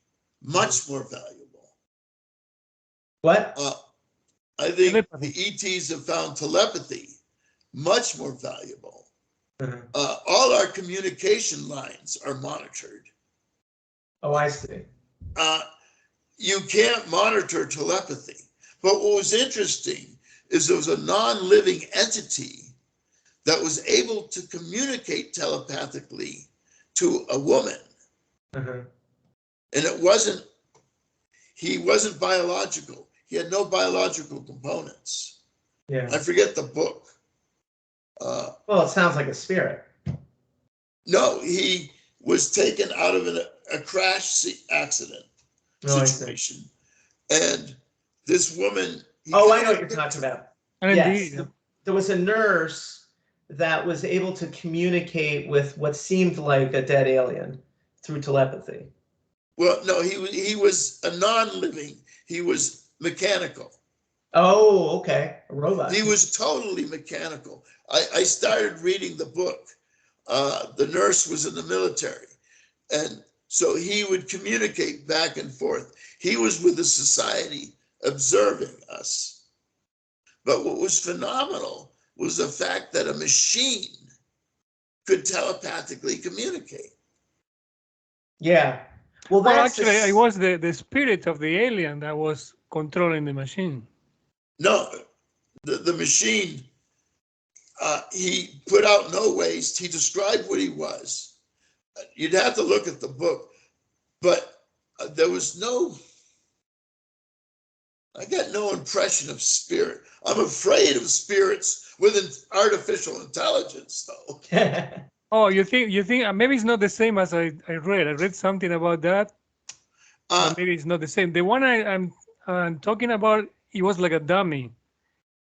much more valuable. What? I think the ETs have found telepathy much more valuable. All our communication lines are monitored. Oh, I see. You can't monitor telepathy. But what was interesting is there was a non-living entity that was able to communicate telepathically to a woman. And he wasn't biological. He had no biological components. Yeah. I forget the book. Well, it sounds like a spirit. No, he was taken out of a crash accident situation. And this woman. Oh, I know what you're talking about. Yes. There was a nurse that was able to communicate with what seemed like a dead alien through telepathy. Well, no, he was a non-living. He was mechanical. Oh, okay. A robot. He was totally mechanical. I started reading the book. The nurse was in the military. And so he would communicate back and forth. He was with the society observing us. But what was phenomenal was the fact that a machine could telepathically communicate. Yeah. Well, actually, it was the spirit of the alien that was controlling the machine. No, the machine, he put out no waste. He described what he was. You'd have to look at the book, but there was no, I got no impression of spirit. I'm afraid of spirits with an artificial intelligence, though. Oh, you think maybe it's not the same as I read. I read something about that, but maybe it's not the same. The one I'm talking about, he was like a dummy.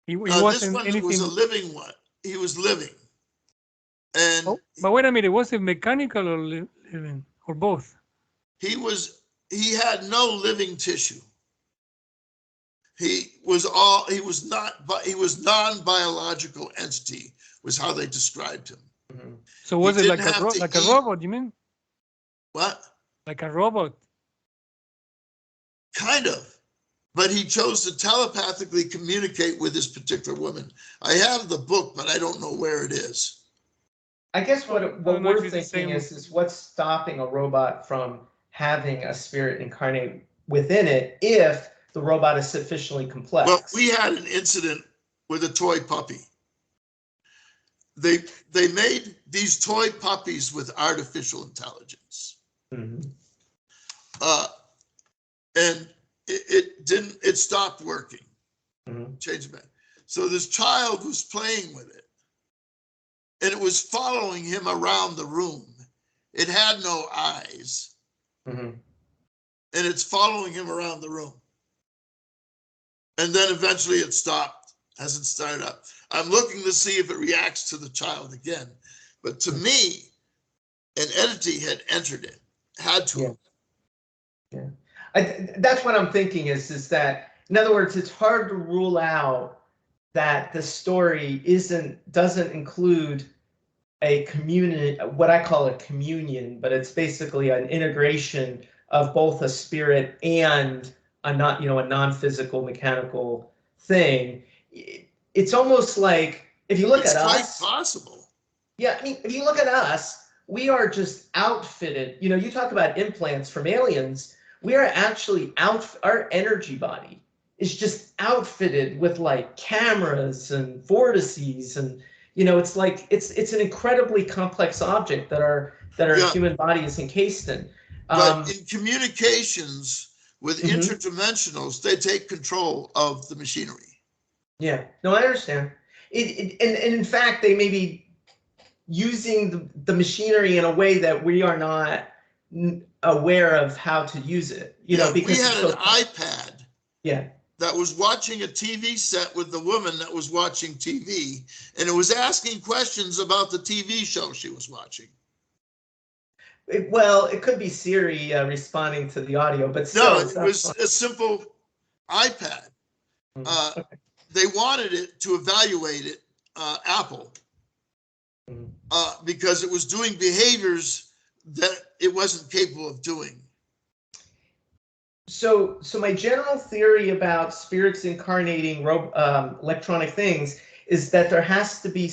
He wasn't this one anything. was a living one. He was living, and but wait a minute, was it mechanical or living or both? He had no living tissue. He was non-biological entity was how they described him. Mm-hmm. So was it like a robot, you mean? What? Like a robot? Kind of. But he chose to telepathically communicate with this particular woman. I have the book, but I don't know where it is. I guess what we're thinking is what's stopping a robot from having a spirit incarnate within it if the robot is sufficiently complex. Well, we had an incident with a toy puppy. They made these toy puppies with artificial intelligence. Mm-hmm. And it stopped working. Mm-hmm. Changed back. So this child was playing with it, and it was following him around the room. It had no eyes. Mm-hmm. And it's following him around the room. And then eventually it stopped, hasn't started up. I'm looking to see if it reacts to the child again. But to me, an entity had entered it, had to. Yeah. That's what I'm thinking is that, in other words, it's hard to rule out that the story doesn't include a community, what I call a communion, but it's basically an integration of both a spirit and a non-physical mechanical thing. It's almost like if you look at us, it's quite possible. Yeah, I mean, if you look at us, we are just outfitted. You talk about implants from aliens. We are actually our energy body is just outfitted with like cameras and vortices, and it's like it's an incredibly complex object that our human body is encased in. But in communications with mm-hmm. interdimensionals, they take control of the machinery. Yeah, no, I understand. And in fact, they may be using the machinery in a way that we are not aware of how to use it. Because we had an iPad. Yeah. That was watching a TV set with the woman that was watching TV, and it was asking questions about the TV show she was watching. Well, it could be Siri responding to the audio, but still, no, it was a simple iPad. Okay. They wanted it to evaluate it, Apple, because it was doing behaviors that it wasn't capable of doing. So my general theory about spirits incarnating electronic things is that there has to be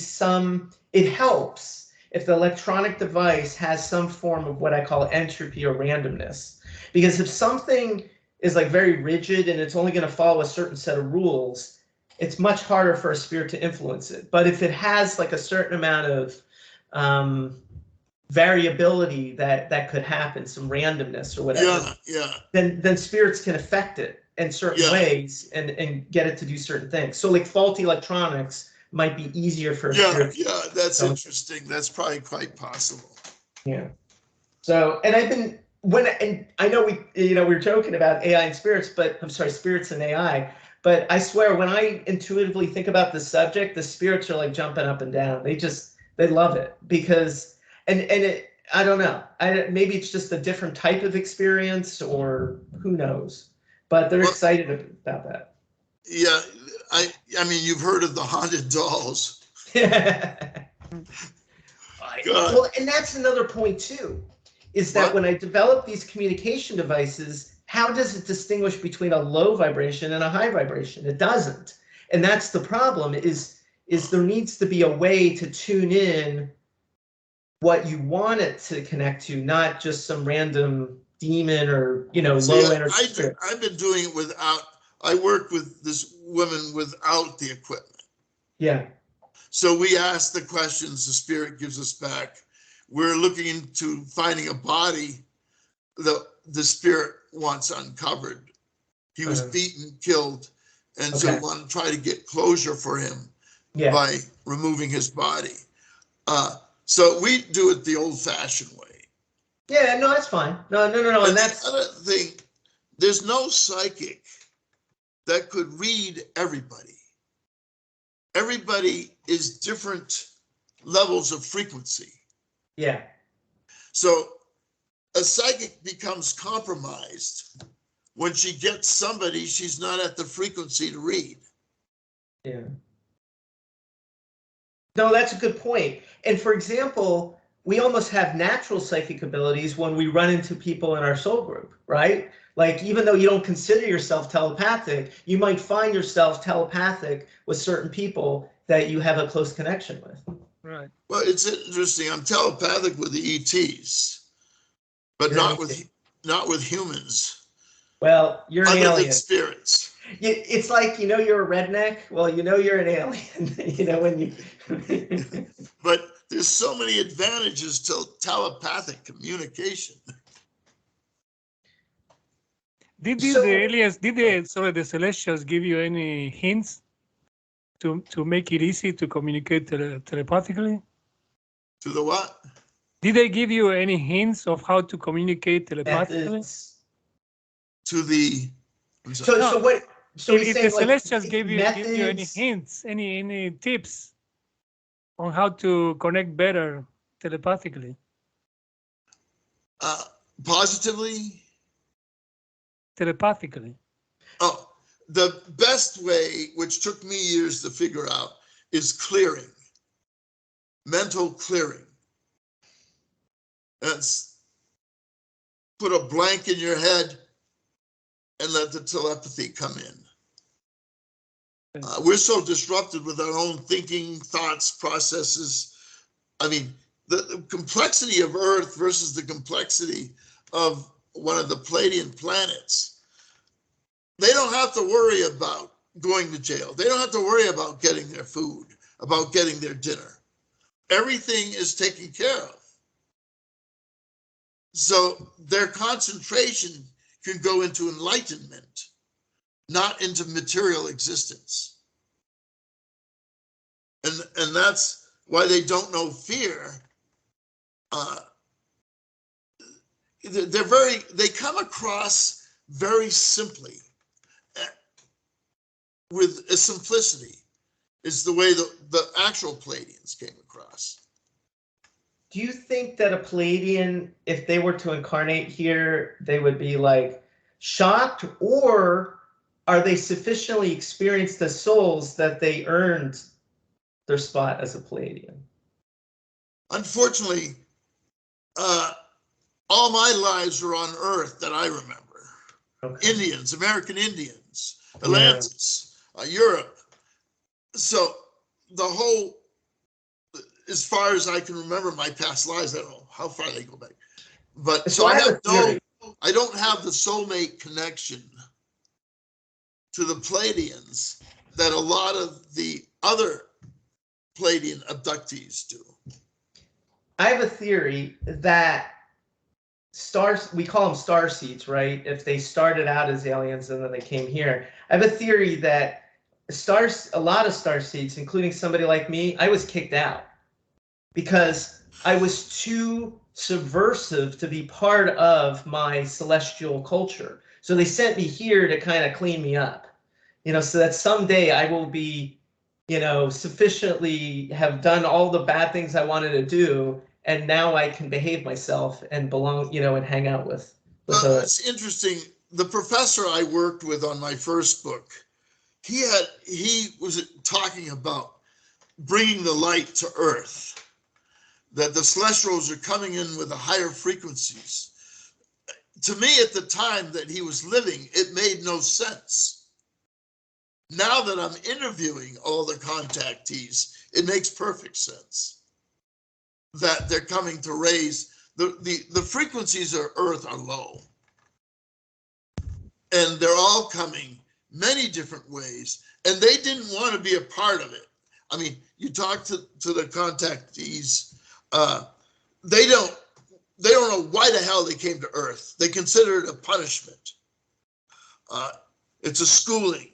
it helps if the electronic device has some form of what I call entropy or randomness. Because if something is like very rigid and it's only going to follow a certain set of rules, it's much harder for a spirit to influence it. But if it has like a certain amount of variability that could happen, some randomness or whatever, then spirits can affect it in certain ways and get it to do certain things. So like faulty electronics might be easier for a spirit. Yeah, that's interesting. That's probably quite possible. Yeah. So, and I know we were joking about AI and spirits, but I'm sorry, spirits and AI. But I swear, when I intuitively think about this subject, the spirits are like jumping up and down. They love it because, I don't know. Maybe it's just a different type of experience, or who knows. But they're excited about that. Yeah, I mean, you've heard of the haunted dolls. Well, and that's another point too, is that when I develop these communication devices, how does it distinguish between a low vibration and a high vibration? It doesn't. And that's the problem is there needs to be a way to tune in what you want it to connect to, not just some random demon or, low energy spirit. I've been doing it without I work with this woman without the equipment. Yeah. So we ask the questions the spirit gives us back. We're looking into finding a body the spirit wants uncovered. He was beaten, killed, and so we want to try to get closure for him by removing his body. So we do it the old-fashioned way. Yeah, no, that's fine. No. And that's the other thing. There's no psychic that could read everybody. Everybody is different levels of frequency. Yeah. So a psychic becomes compromised when she gets somebody she's not at the frequency to read. Yeah. No, that's a good point. And for example, we almost have natural psychic abilities when we run into people in our soul group, right? Like, even though you don't consider yourself telepathic, you might find yourself telepathic with certain people that you have a close connection with. Right. Well, it's interesting. I'm telepathic with the ETs, but not with humans. Well, you're an alien. Spirits. It's like, you're a redneck. Well, you're an alien. When you. But there's so many advantages to telepathic communication. Did the Celestials give you any hints to make it easy to communicate telepathically? To the what? Did they give you any hints of how to communicate telepathically? To the. So what? So if the Celestials give you any hints, any tips on how to connect better telepathically? Positively? Telepathically. Oh, the best way, which took me years to figure out, is clearing. Mental clearing. That's put a blank in your head and let the telepathy come in. We're so disrupted with our own thinking, thoughts, processes. I mean, the complexity of Earth versus the complexity of one of the Palladian planets. They don't have to worry about going to jail. They don't have to worry about getting their food, about getting their dinner. Everything is taken care of. So their concentration can go into enlightenment, not into material existence. And that's why they don't know fear. They come across very simply, with a simplicity, is the way the actual Palladians came across. Do you think that a Palladian, if they were to incarnate here, they would be like shocked, or are they sufficiently experienced as souls that they earned their spot as a Palladian? Unfortunately, all my lives were on Earth that I remember. Okay. Indians, American Indians, Atlantis, Europe. So the whole, as far as I can remember my past lives, I don't know how far they go back. But so I don't have the soulmate connection to the Palladians that a lot of the other Palladian abductees do. I have a theory that stars, we call them star seeds, right? If they started out as aliens and then they came here. I have a theory that a lot of star seeds, including somebody like me, I was kicked out because I was too subversive to be part of my celestial culture. So they sent me here to kind of clean me up, so that someday I will be, sufficiently have done all the bad things I wanted to do, and now I can behave myself and belong, and hang out with. Well, it's interesting. The professor I worked with on my first book, he was talking about bringing the light to Earth, that the celestials are coming in with the higher frequencies. To me, at the time that he was living, it made no sense. Now that I'm interviewing all the contactees, it makes perfect sense that they're coming to raise the frequencies of Earth are low, and they're all coming many different ways, and they didn't want to be a part of it. I mean, you talk to the contactees, they don't know why the hell they came to Earth. They consider it a punishment. It's a schooling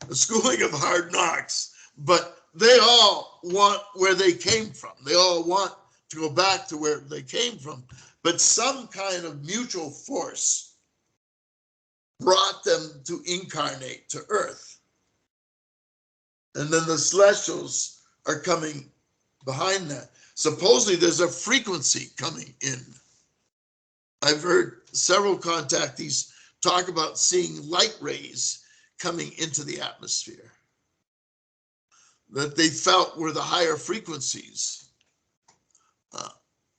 of hard knocks, but they all want where they came from. They all want to go back to where they came from, but some kind of mutual force brought them to incarnate to Earth. And then the celestials are coming behind that. Supposedly there's a frequency coming in. I've heard several contactees talk about seeing light rays coming into the atmosphere that they felt were the higher frequencies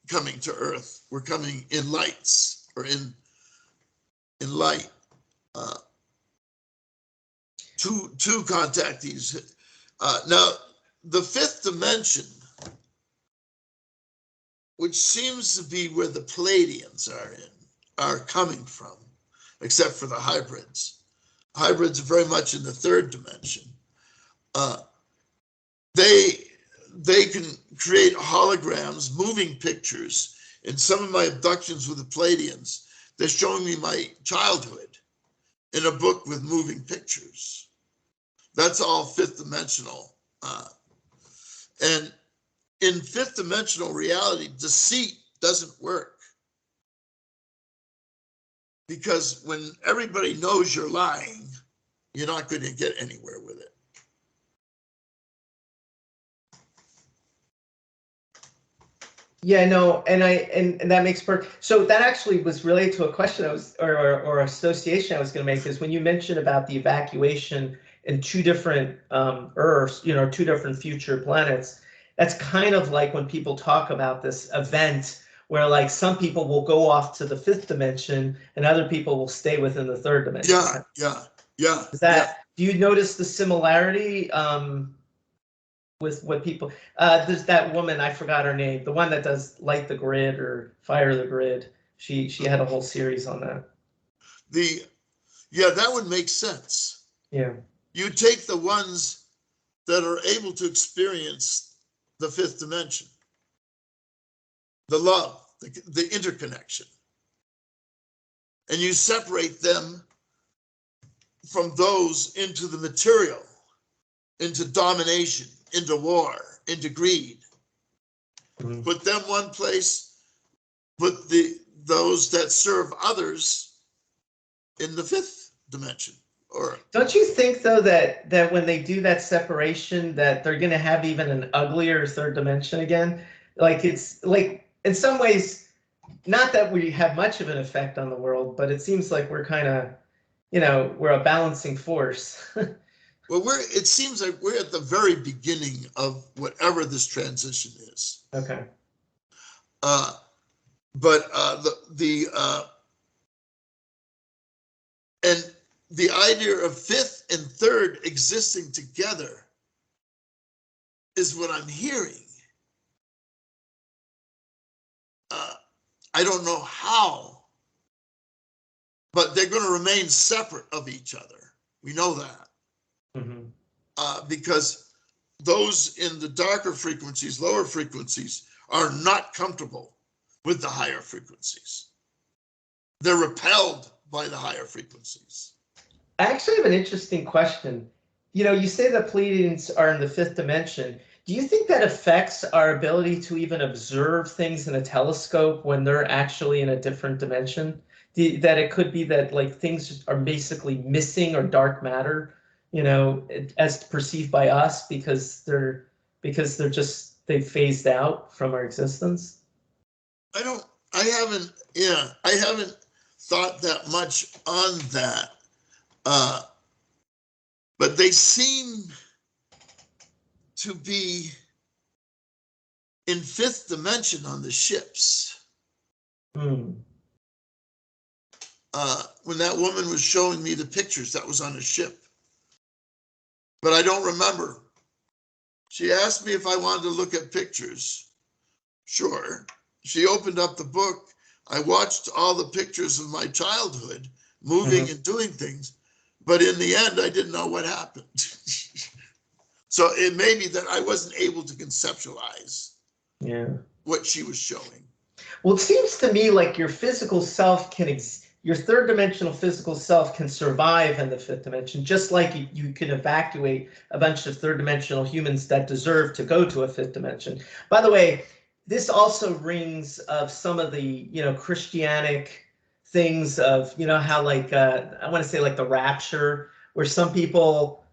coming to Earth, were coming in lights or in light. Two contactees. Now, the fifth dimension, which seems to be where the Pleiadians are coming from, except for the hybrids. Hybrids are very much in the third dimension. They can create holograms, moving pictures. In some of my abductions with the Pleiadians, they're showing me my childhood in a book with moving pictures. That's all fifth dimensional. And in fifth dimensional reality, deceit doesn't work. Because when everybody knows you're lying, you're not going to get anywhere with it. Yeah, no, and that makes perfect. So that actually was related to a question I was, or association I was going to make, is when you mentioned about the evacuation in two different Earths, two different future planets. That's kind of like when people talk about this event where like some people will go off to the fifth dimension and other people will stay within the third dimension. Yeah. Do you notice the similarity with what people, there's that woman, I forgot her name, the one that does Light the Grid or Fire the Grid. She had a whole series on that. That would make sense. Yeah. You take the ones that are able to experience the fifth dimension, the love, the interconnection, and you separate them from those into the material, into domination, into war, into greed. Mm-hmm. Put them one place, put those that serve others in the fifth dimension. Or don't you think though that when they do that separation that they're going to have even an uglier third dimension again? Like it's like in some ways, not that we have much of an effect on the world, but it seems like we're kind of, we're a balancing force. Well, it seems like we're at the very beginning of whatever this transition is. Okay. And the idea of fifth and third existing together is what I'm hearing. I don't know how, but they're going to remain separate of each other. We know that. Mm-hmm. Because those in the darker frequencies, lower frequencies, are not comfortable with the higher frequencies. They're repelled by the higher frequencies. I actually have an interesting question. You say the Pleiadians are in the fifth dimension. Do you think that affects our ability to even observe things in a telescope when they're actually in a different dimension? That it could be that like things are basically missing or dark matter, as perceived by us because they've phased out from our existence? I haven't thought that much on that. But they seem to be in fifth dimension on the ships. When that woman was showing me the pictures, that was on a ship. But I don't remember. She asked me if I wanted to look at pictures. Sure. She opened up the book. I watched all the pictures of my childhood, moving and doing things. But in the end, I didn't know what happened. So it may be that I wasn't able to conceptualize what she was showing. Well, it seems to me like your physical self can, your third dimensional physical self can survive in the fifth dimension, just like you can evacuate a bunch of third dimensional humans that deserve to go to a fifth dimension. By the way, this also rings of some of the, Christianic things of, how like, I want to say like the rapture, where some people,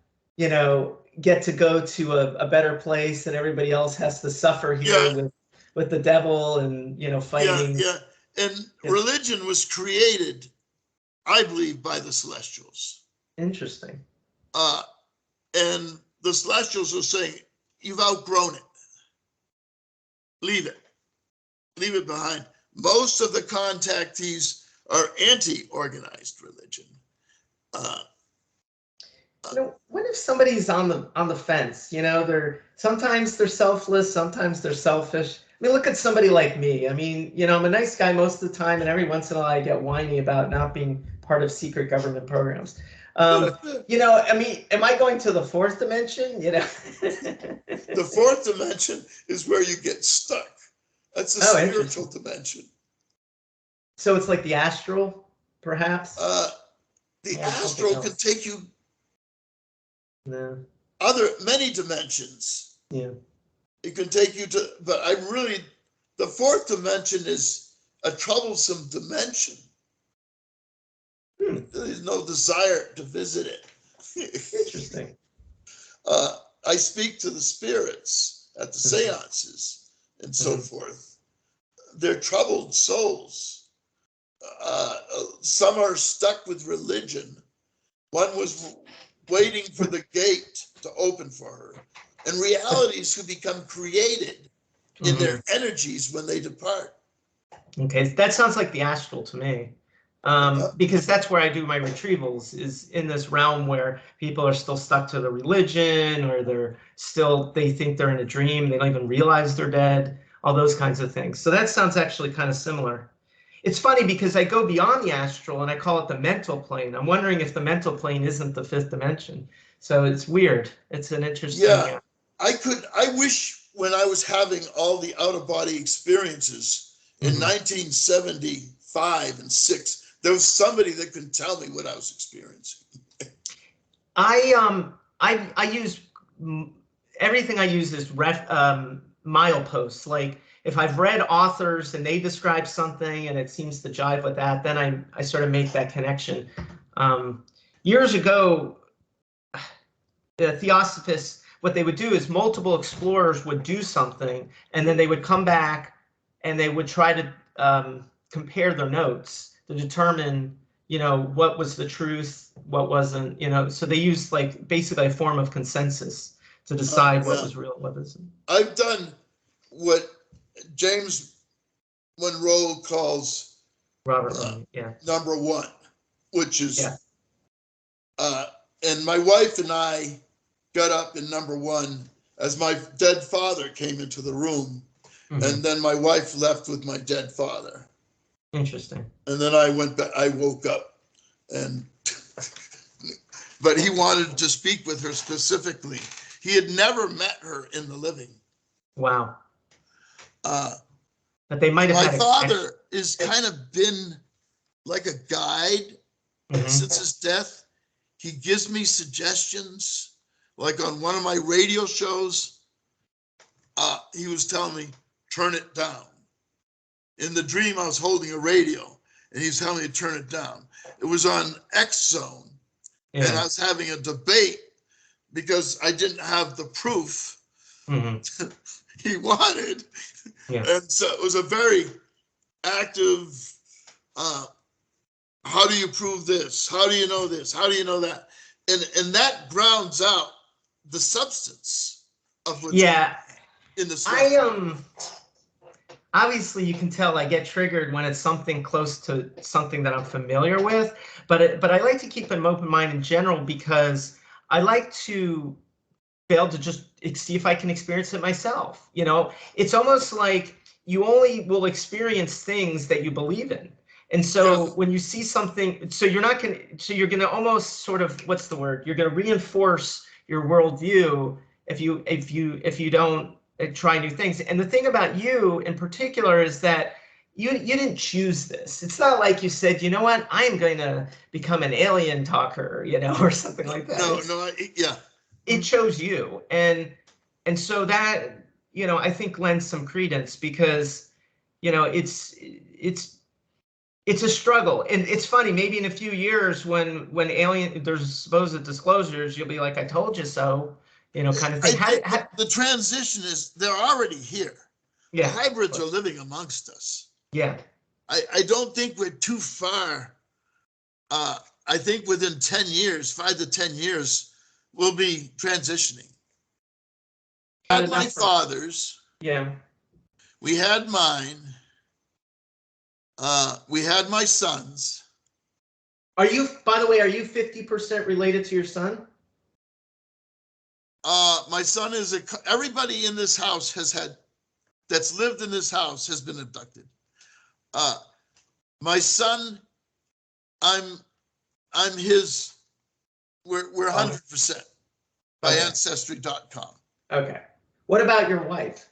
get to go to a better place and everybody else has to suffer here with the devil and, fighting. And religion was created, I believe, by the celestials. Interesting. And the celestials are saying, you've outgrown it. Leave it. Leave it behind. Most of the contactees are anti-organized religion. What if somebody's on the fence? Sometimes they're selfless, sometimes they're selfish. I mean, look at somebody like me. I mean, I'm a nice guy most of the time, and every once in a while I get whiny about not being part of secret government programs. I mean, am I going to the fourth dimension? The fourth dimension is where you get stuck. That's the spiritual dimension. So it's like the astral, perhaps? The astral can take you many dimensions. Yeah. It can take you to, but the fourth dimension is a troublesome dimension. There's no desire to visit it. Interesting. I speak to the spirits at the seances and so forth. They're troubled souls. Some are stuck with religion. One was waiting for the gate to open for her. And realities who become created in their energies when they depart. Okay, that sounds like the astral to me. Because that's where I do my retrievals, is in this realm where people are still stuck to the religion, or they think they're in a dream, they don't even realize they're dead, all those kinds of things. So that sounds actually kind of similar. It's funny because I go beyond the astral and I call it the mental plane. I'm wondering if the mental plane isn't the fifth dimension. So it's weird. It's an interesting. Yeah, I wish when I was having all the out-of-body experiences in 1975 and 6, there was somebody that could tell me what I was experiencing. I use everything I use is mileposts. Like if I've read authors and they describe something and it seems to jive with that, then I sort of make that connection. Years ago, the Theosophists, what they would do is multiple explorers would do something, and then they would come back and they would try to compare their notes to determine, what was the truth, what wasn't, so they used like basically a form of consensus to decide what was real and what isn't. I've done what James Monroe calls number one, which is, and my wife and I got up in number one as my dead father came into the room, and then my wife left with my dead father. Interesting. And then I went back, I woke up, and but he wanted to speak with her specifically. He had never met her in the living. Wow. But they might have. My father has kind of been like a guide since his death. He gives me suggestions. Like on one of my radio shows, he was telling me, turn it down. In the dream, I was holding a radio, and he was telling me to turn it down. It was on X Zone, and I was having a debate because I didn't have the proof he wanted. And so it was a very active, how do you prove this? How do you know this? How do you know that? And that grounds out the substance of what's in the structure. Obviously you can tell I get triggered when it's something close to something that I'm familiar with, but I like to keep an open mind in general because I like to be able to just see if I can experience it myself. It's almost like you only will experience things that you believe in. And so when you see something, so you're not going to, so you're going to almost sort of, what's the word? You're going to reinforce your worldview if you don't try new things. And the thing about you in particular is that you didn't choose this. It's not like you said, you know what, I'm going to become an alien talker, you know, or something like that. Yeah. It chose you. And so that, you know, I think lends some credence because, you know, it's a struggle. And it's funny, maybe in a few years when there's supposed disclosures, you'll be like, I told you so, you know, kind of thing. The transition is, they're already here. Yeah, the hybrids are living amongst us. Yeah. I don't think we're too far. I think within 10 years, 5 to 10 years, we'll be transitioning. We had my father's. Yeah. We had mine. We had my son's. Are you, by the way, are you 50% related to your son? My son is everybody in this house that's lived in this house has been abducted. My son, I'm his, we're 100% by Ancestry.com. Okay. What about your wife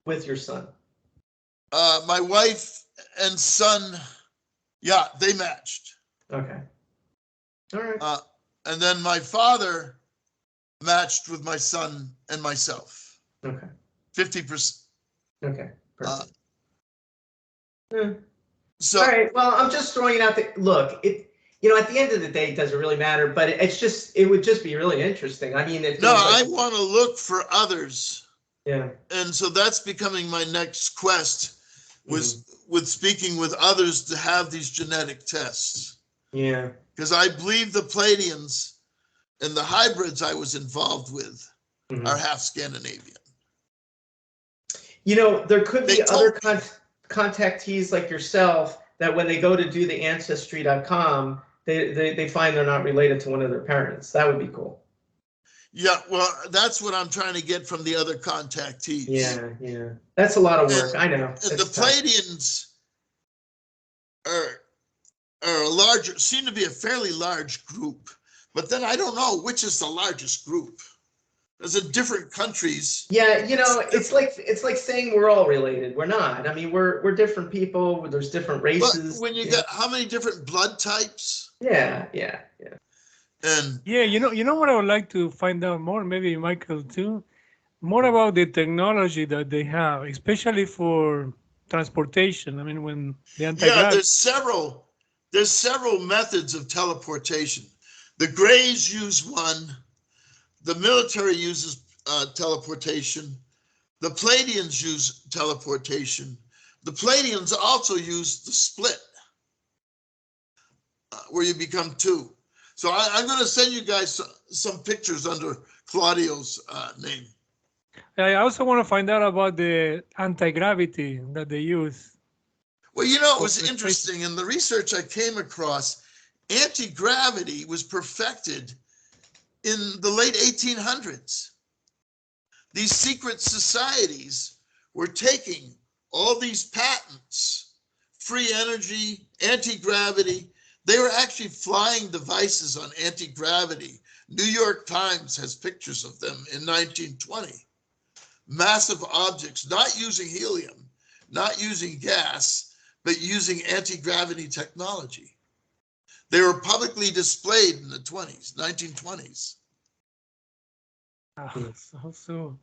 with your son? My wife and son, yeah, they matched. Okay. All right. And then my father matched with my son and myself. Okay. 50%. Okay. Perfect. So, all right. Well, I'm just throwing it out there. Look, you know, at the end of the day, it doesn't really matter, but it would just be really interesting. I mean, I want to look for others. Yeah. And so that's becoming my next quest, with speaking with others to have these genetic tests. Yeah. Because I believe the Pleiadians and the hybrids I was involved with are half Scandinavian. You know, there could be other contactees like yourself that when they go to do the Ancestry.com, they find they're not related to one of their parents. That would be cool. Yeah, well, that's what I'm trying to get from the other contactees. Yeah. That's a lot of work. I know. And the Pleiadians are seem to be a fairly large group, but then I don't know which is the largest group. There's in different countries. Yeah, you know, it's like saying we're all related. We're not. I mean, we're different people. There's different races. But when you get how many different blood types? Yeah. And yeah, you know what I would like to find out more, maybe Michael too, more about the technology that they have, especially for transportation. I mean, when the yeah, there's several methods of teleportation. The Greys use one. The military uses teleportation. The Pleiadians use teleportation. The Pleiadians also use the split, where you become two. So I'm going to send you guys some pictures under Claudio's name. I also want to find out about the anti-gravity that they use. Well, you know, it was interesting. In the research I came across, anti-gravity was perfected in the late 1800s. These secret societies were taking all these patents, free energy, anti-gravity. They were actually flying devices on anti-gravity. New York Times has pictures of them in 1920. Massive objects, not using helium, not using gas, but using anti-gravity technology. They were publicly displayed in the 1920s. So.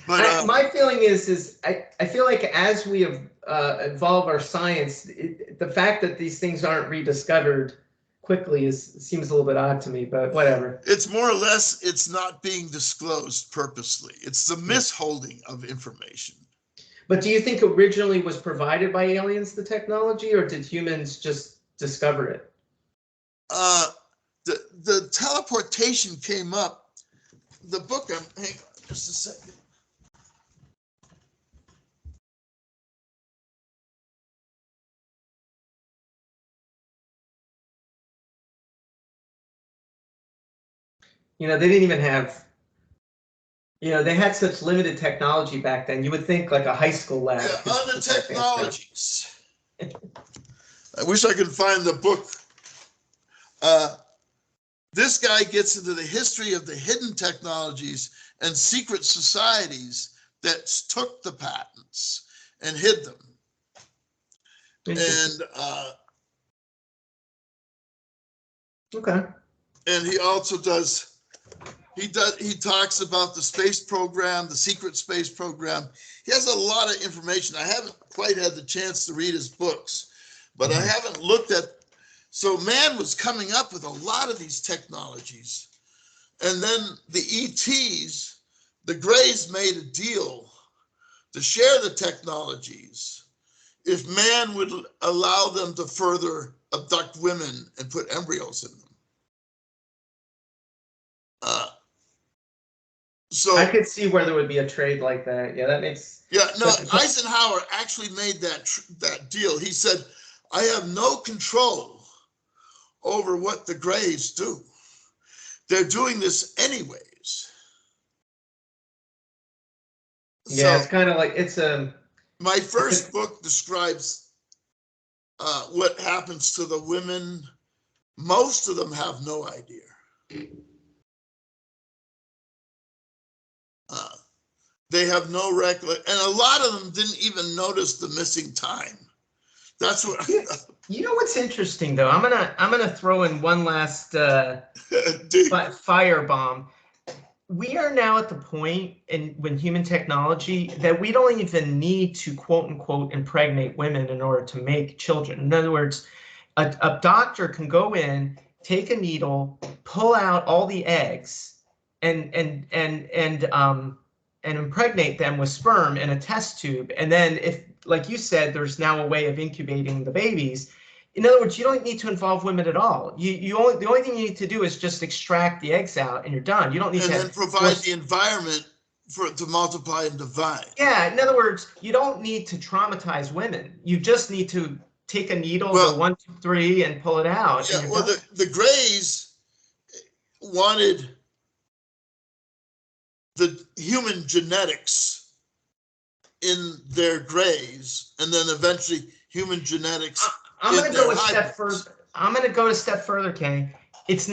But my feeling is I feel like as we have evolved our science, the fact that these things aren't rediscovered quickly seems a little bit odd to me, but whatever. It's more or less, it's not being disclosed purposely. It's the misholding of information. But do you think originally was provided by aliens, the technology, or did humans just discover it? The teleportation came up. The book, hang on just a second. You know, they didn't even have, you know, they had such limited technology back then. You would think like a high school lab. Yeah, on the technologies. I wish I could find the book. This guy gets into the history of the hidden technologies and secret societies that took the patents and hid them. And Okay. and he also he talks about the space program, the secret space program. He has a lot of information. I haven't quite had the chance to read his books, but I haven't looked at. So man was coming up with a lot of these technologies. And then the ETs, the Greys made a deal to share the technologies if man would allow them to further abduct women and put embryos in them. So I could see where there would be a trade like that. Yeah, that makes. Yeah, no, Eisenhower actually made that deal. He said, I have no control over what the Greys do. They're doing this anyways. Yeah, So it's kind of like it's a. my first book describes what happens to the women. Most of them have no idea. They have no recollection, and a lot of them didn't even notice the missing time. That's what. You know what's interesting though? I'm gonna throw in one last firebomb. We are now at the point when human technology that we don't even need to quote unquote impregnate women in order to make children. In other words, a doctor can go in, take a needle, pull out all the eggs, and impregnate them with sperm in a test tube. And then if, like you said, there's now a way of incubating the babies. In other words, you don't need to involve women at all. The only thing you need to do is just extract the eggs out and you're done. You don't need to. And then provide the environment for it to multiply and divide. Yeah, in other words, you don't need to traumatize women. You just need to take a needle, go 1, 2, 3, and pull it out. Yeah, well, the Greys wanted the human genetics in their Greys, and then eventually human genetics. I'm going to go a step further. I'm going to go a step further, Kenny. It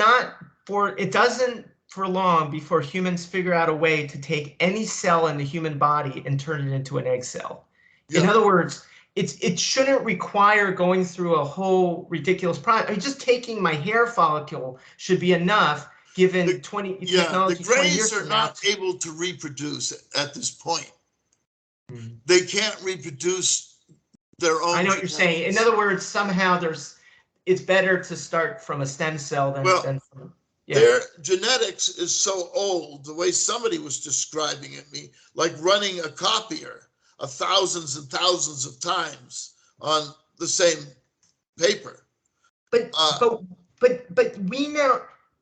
doesn't for long before humans figure out a way to take any cell in the human body and turn it into an egg cell. Yeah. In other words, it shouldn't require going through a whole ridiculous process. I mean, just taking my hair follicle should be enough. Given technology, the Greys are not able to reproduce at this point. Mm-hmm. They can't reproduce their own. I know what you're saying. In other words, somehow it's better to start from a stem cell than from. Yeah. Their genetics is so old, the way somebody was describing it me, like running a copier thousands and thousands of times on the same paper. But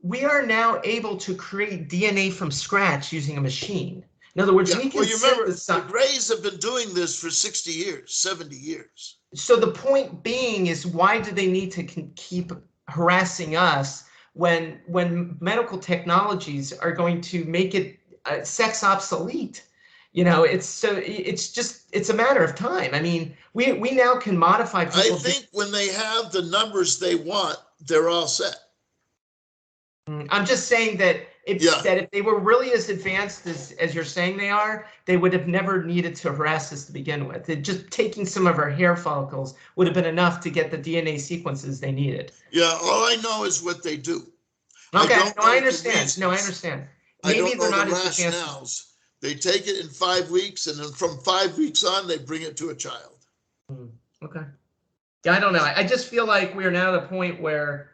we are now able to create DNA from scratch using a machine. In other words, we can. Well, you remember the Greys have been doing this for 60 years, 70 years. So the point being is, why do they need to keep harassing us when medical technologies are going to make it sex obsolete? You know, it's a matter of time. I mean, we now can modify people. I think when they have the numbers they want, they're all set. I'm just saying that if they were really as advanced as you're saying they are, they would have never needed to harass us to begin with. Just taking some of our hair follicles would have been enough to get the DNA sequences they needed. Yeah, all I know is what they do. Okay, I understand. I understand. Maybe they're not as rationales. They take it in 5 weeks, and then from 5 weeks on, they bring it to a child. Okay. Yeah, I don't know. I just feel like we are now at a point where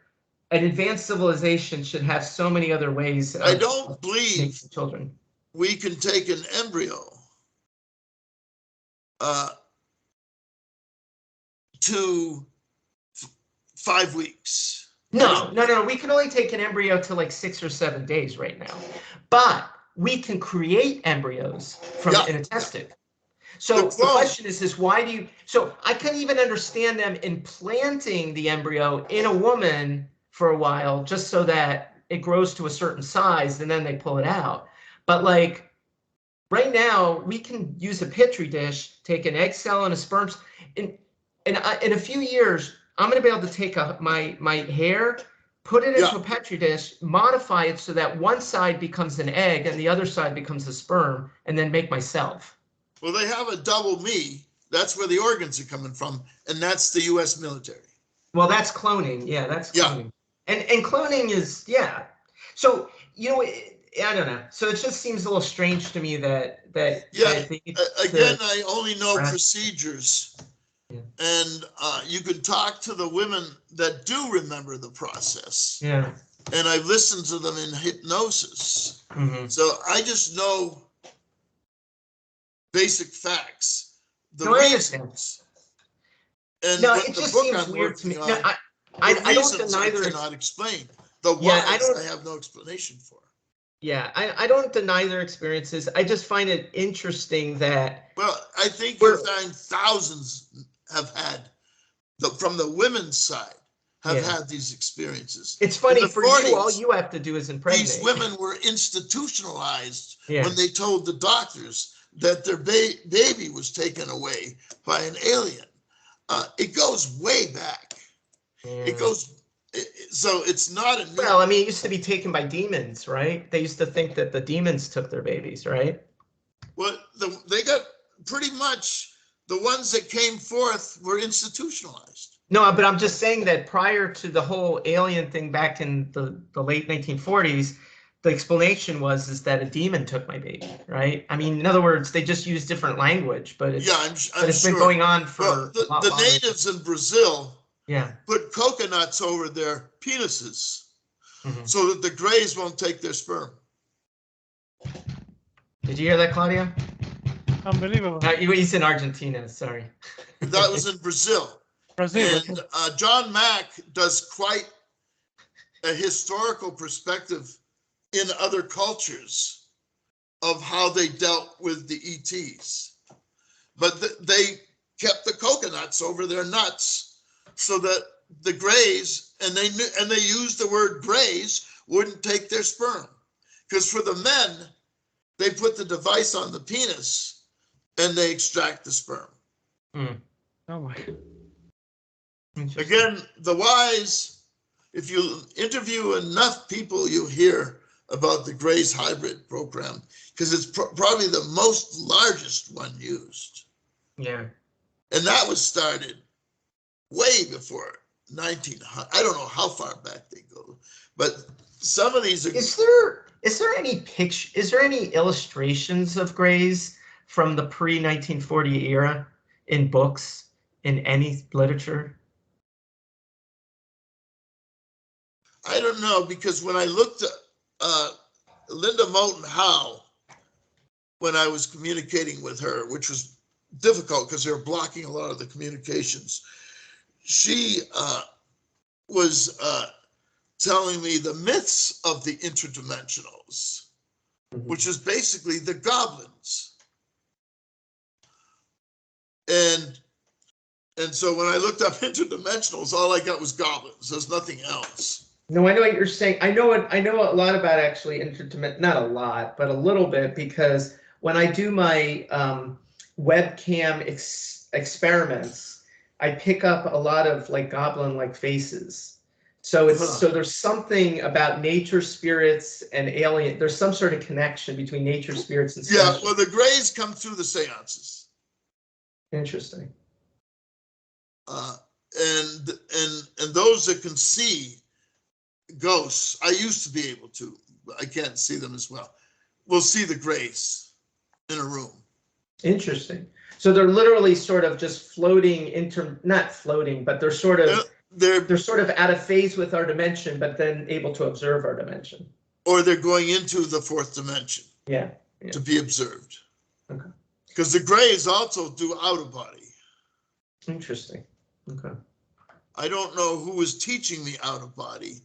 an advanced civilization should have so many other ways. I don't believe children. We can take an embryo to 5 weeks. No. We can only take an embryo to like 6 or 7 days right now, but we can create embryos in a test tube. So the question is why do you? So I couldn't even understand them implanting the embryo in a woman for a while, just so that it grows to a certain size and then they pull it out. But like right now, we can use a petri dish, take an egg cell and a sperm. And in a few years, I'm going to be able to take my hair, put it into a petri dish, modify it so that one side becomes an egg and the other side becomes a sperm, and then make myself. Well, they have a double me. That's where the organs are coming from, and that's the U.S. military. Well, that's cloning. Yeah, that's cloning. Yeah. And cloning is, yeah. So, you know, I don't know. So it just seems a little strange to me that Yeah, again, to, I only know procedures. Yeah. And you can talk to the women that do remember the process. Yeah. And I've listened to them in hypnosis. Mm-hmm. So I just know basic facts. The no, reasons. And no, with it the just book seems I'm weird to me. working No, on, I don't deny I cannot explain. The whys I have no explanation for. Yeah, I don't deny their experiences. I just find it interesting that. Well, I think you'll find thousands have had, from the women's side, have had these experiences. It's funny, for 40s, you, all you have to do is impregnate. These women were institutionalized when they told the doctors that their baby was taken away by an alien. It goes way back. It goes. So it's not a new. Well, I mean, it used to be taken by demons, right? They used to think that the demons took their babies, right? Well, they got pretty much the ones that came forth were institutionalized. No, but I'm just saying that prior to the whole alien thing back in the late 1940s, the explanation is that a demon took my baby, right? I mean, in other words, they just use different language, but it's, it's been going on for the natives in Brazil. Yeah. Put coconuts over their penises so that the Greys won't take their sperm. Did you hear that, Claudio? Unbelievable. He's in Argentina, sorry. That was in Brazil. And John Mack does quite a historical perspective in other cultures of how they dealt with the ETs. But they kept the coconuts over their nuts, so that the Greys, and they used the word Greys, wouldn't take their sperm. Because for the men, they put the device on the penis and they extract the sperm. Mm. Oh my. Again, the whys, if you interview enough people, you hear about the Greys hybrid program, because it's probably the largest one used. Yeah. And that was started way before 1900. I don't know how far back they go, but some of these are. Is there any is there any illustrations of Greys from the pre-1940 era in books, in any literature? I don't know, because when I looked at Linda Moulton Howe, when I was communicating with her, which was difficult because they were blocking a lot of the communications, she was telling me the myths of the interdimensionals, which is basically the goblins. And so when I looked up interdimensionals, all I got was goblins. There's nothing else. No, I know what you're saying. I know a lot about actually not a lot, but a little bit, because when I do my webcam experiments, I pick up a lot of like goblin-like faces. So so there's something about nature spirits and alien. There's some sort of connection between nature spirits and yeah. Well, the Greys come through the seances. Interesting. And those that can see ghosts, I used to be able to, but I can't see them as well. We'll see the Greys in a room. Interesting. So they're literally sort of just floating not floating, but they're sort of they're sort of out of phase with our dimension, but then able to observe our dimension. Or they're going into the fourth dimension. Yeah. To be observed. Okay. Because the Greys also do out of body. Interesting. Okay. I don't know who was teaching me out of body,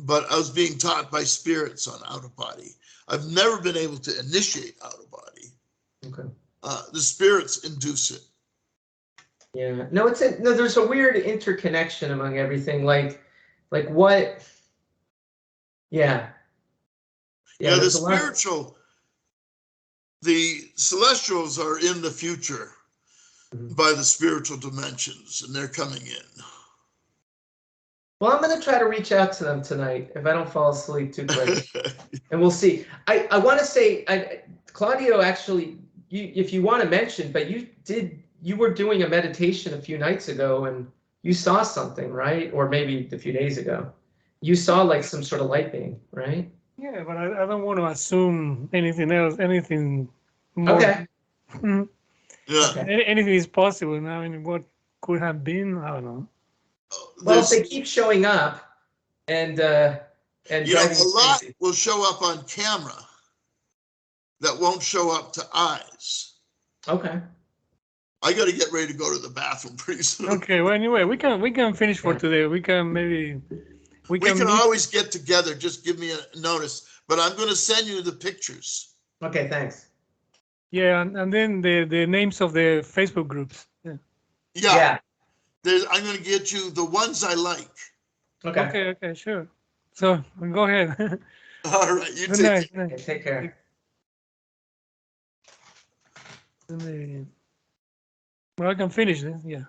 but I was being taught by spirits on out of body. I've never been able to initiate out of body. Okay. The spirits induce it. Yeah. No, there's a weird interconnection among everything. Like what? Yeah. Yeah, the spiritual, the celestials are in the future. by the spiritual dimensions, and they're coming in. Well, I'm going to try to reach out to them tonight if I don't fall asleep too quick, and we'll see. I want to say, Claudio, actually, if you want to mention, but you were doing a meditation a few nights ago, and you saw something, right? Or maybe a few days ago. You saw like some sort of light being, right? Yeah, but I don't want to assume anything else, anything more. Okay. Mhm. Yeah. Okay. Anything is possible now. I mean, what could have been, I don't know. Well, if There's, they keep showing up and you know, driving a you lot crazy. will show up on camera that won't show up to eyes. Okay. I got to get ready to go to the bathroom pretty soon. Okay. Well, anyway, we can finish for Yeah. today. We can maybe We can meet. always get together. Just give me a notice. But I'm going to send you the pictures. Okay. Thanks. Yeah, and then the names of the Facebook groups. Yeah. Yeah. I'm going to get you the ones I like. Okay. Okay. Sure. So go ahead. All right. You Good take night. it. Good night. Okay, take care. Well, I can finish this. Yeah.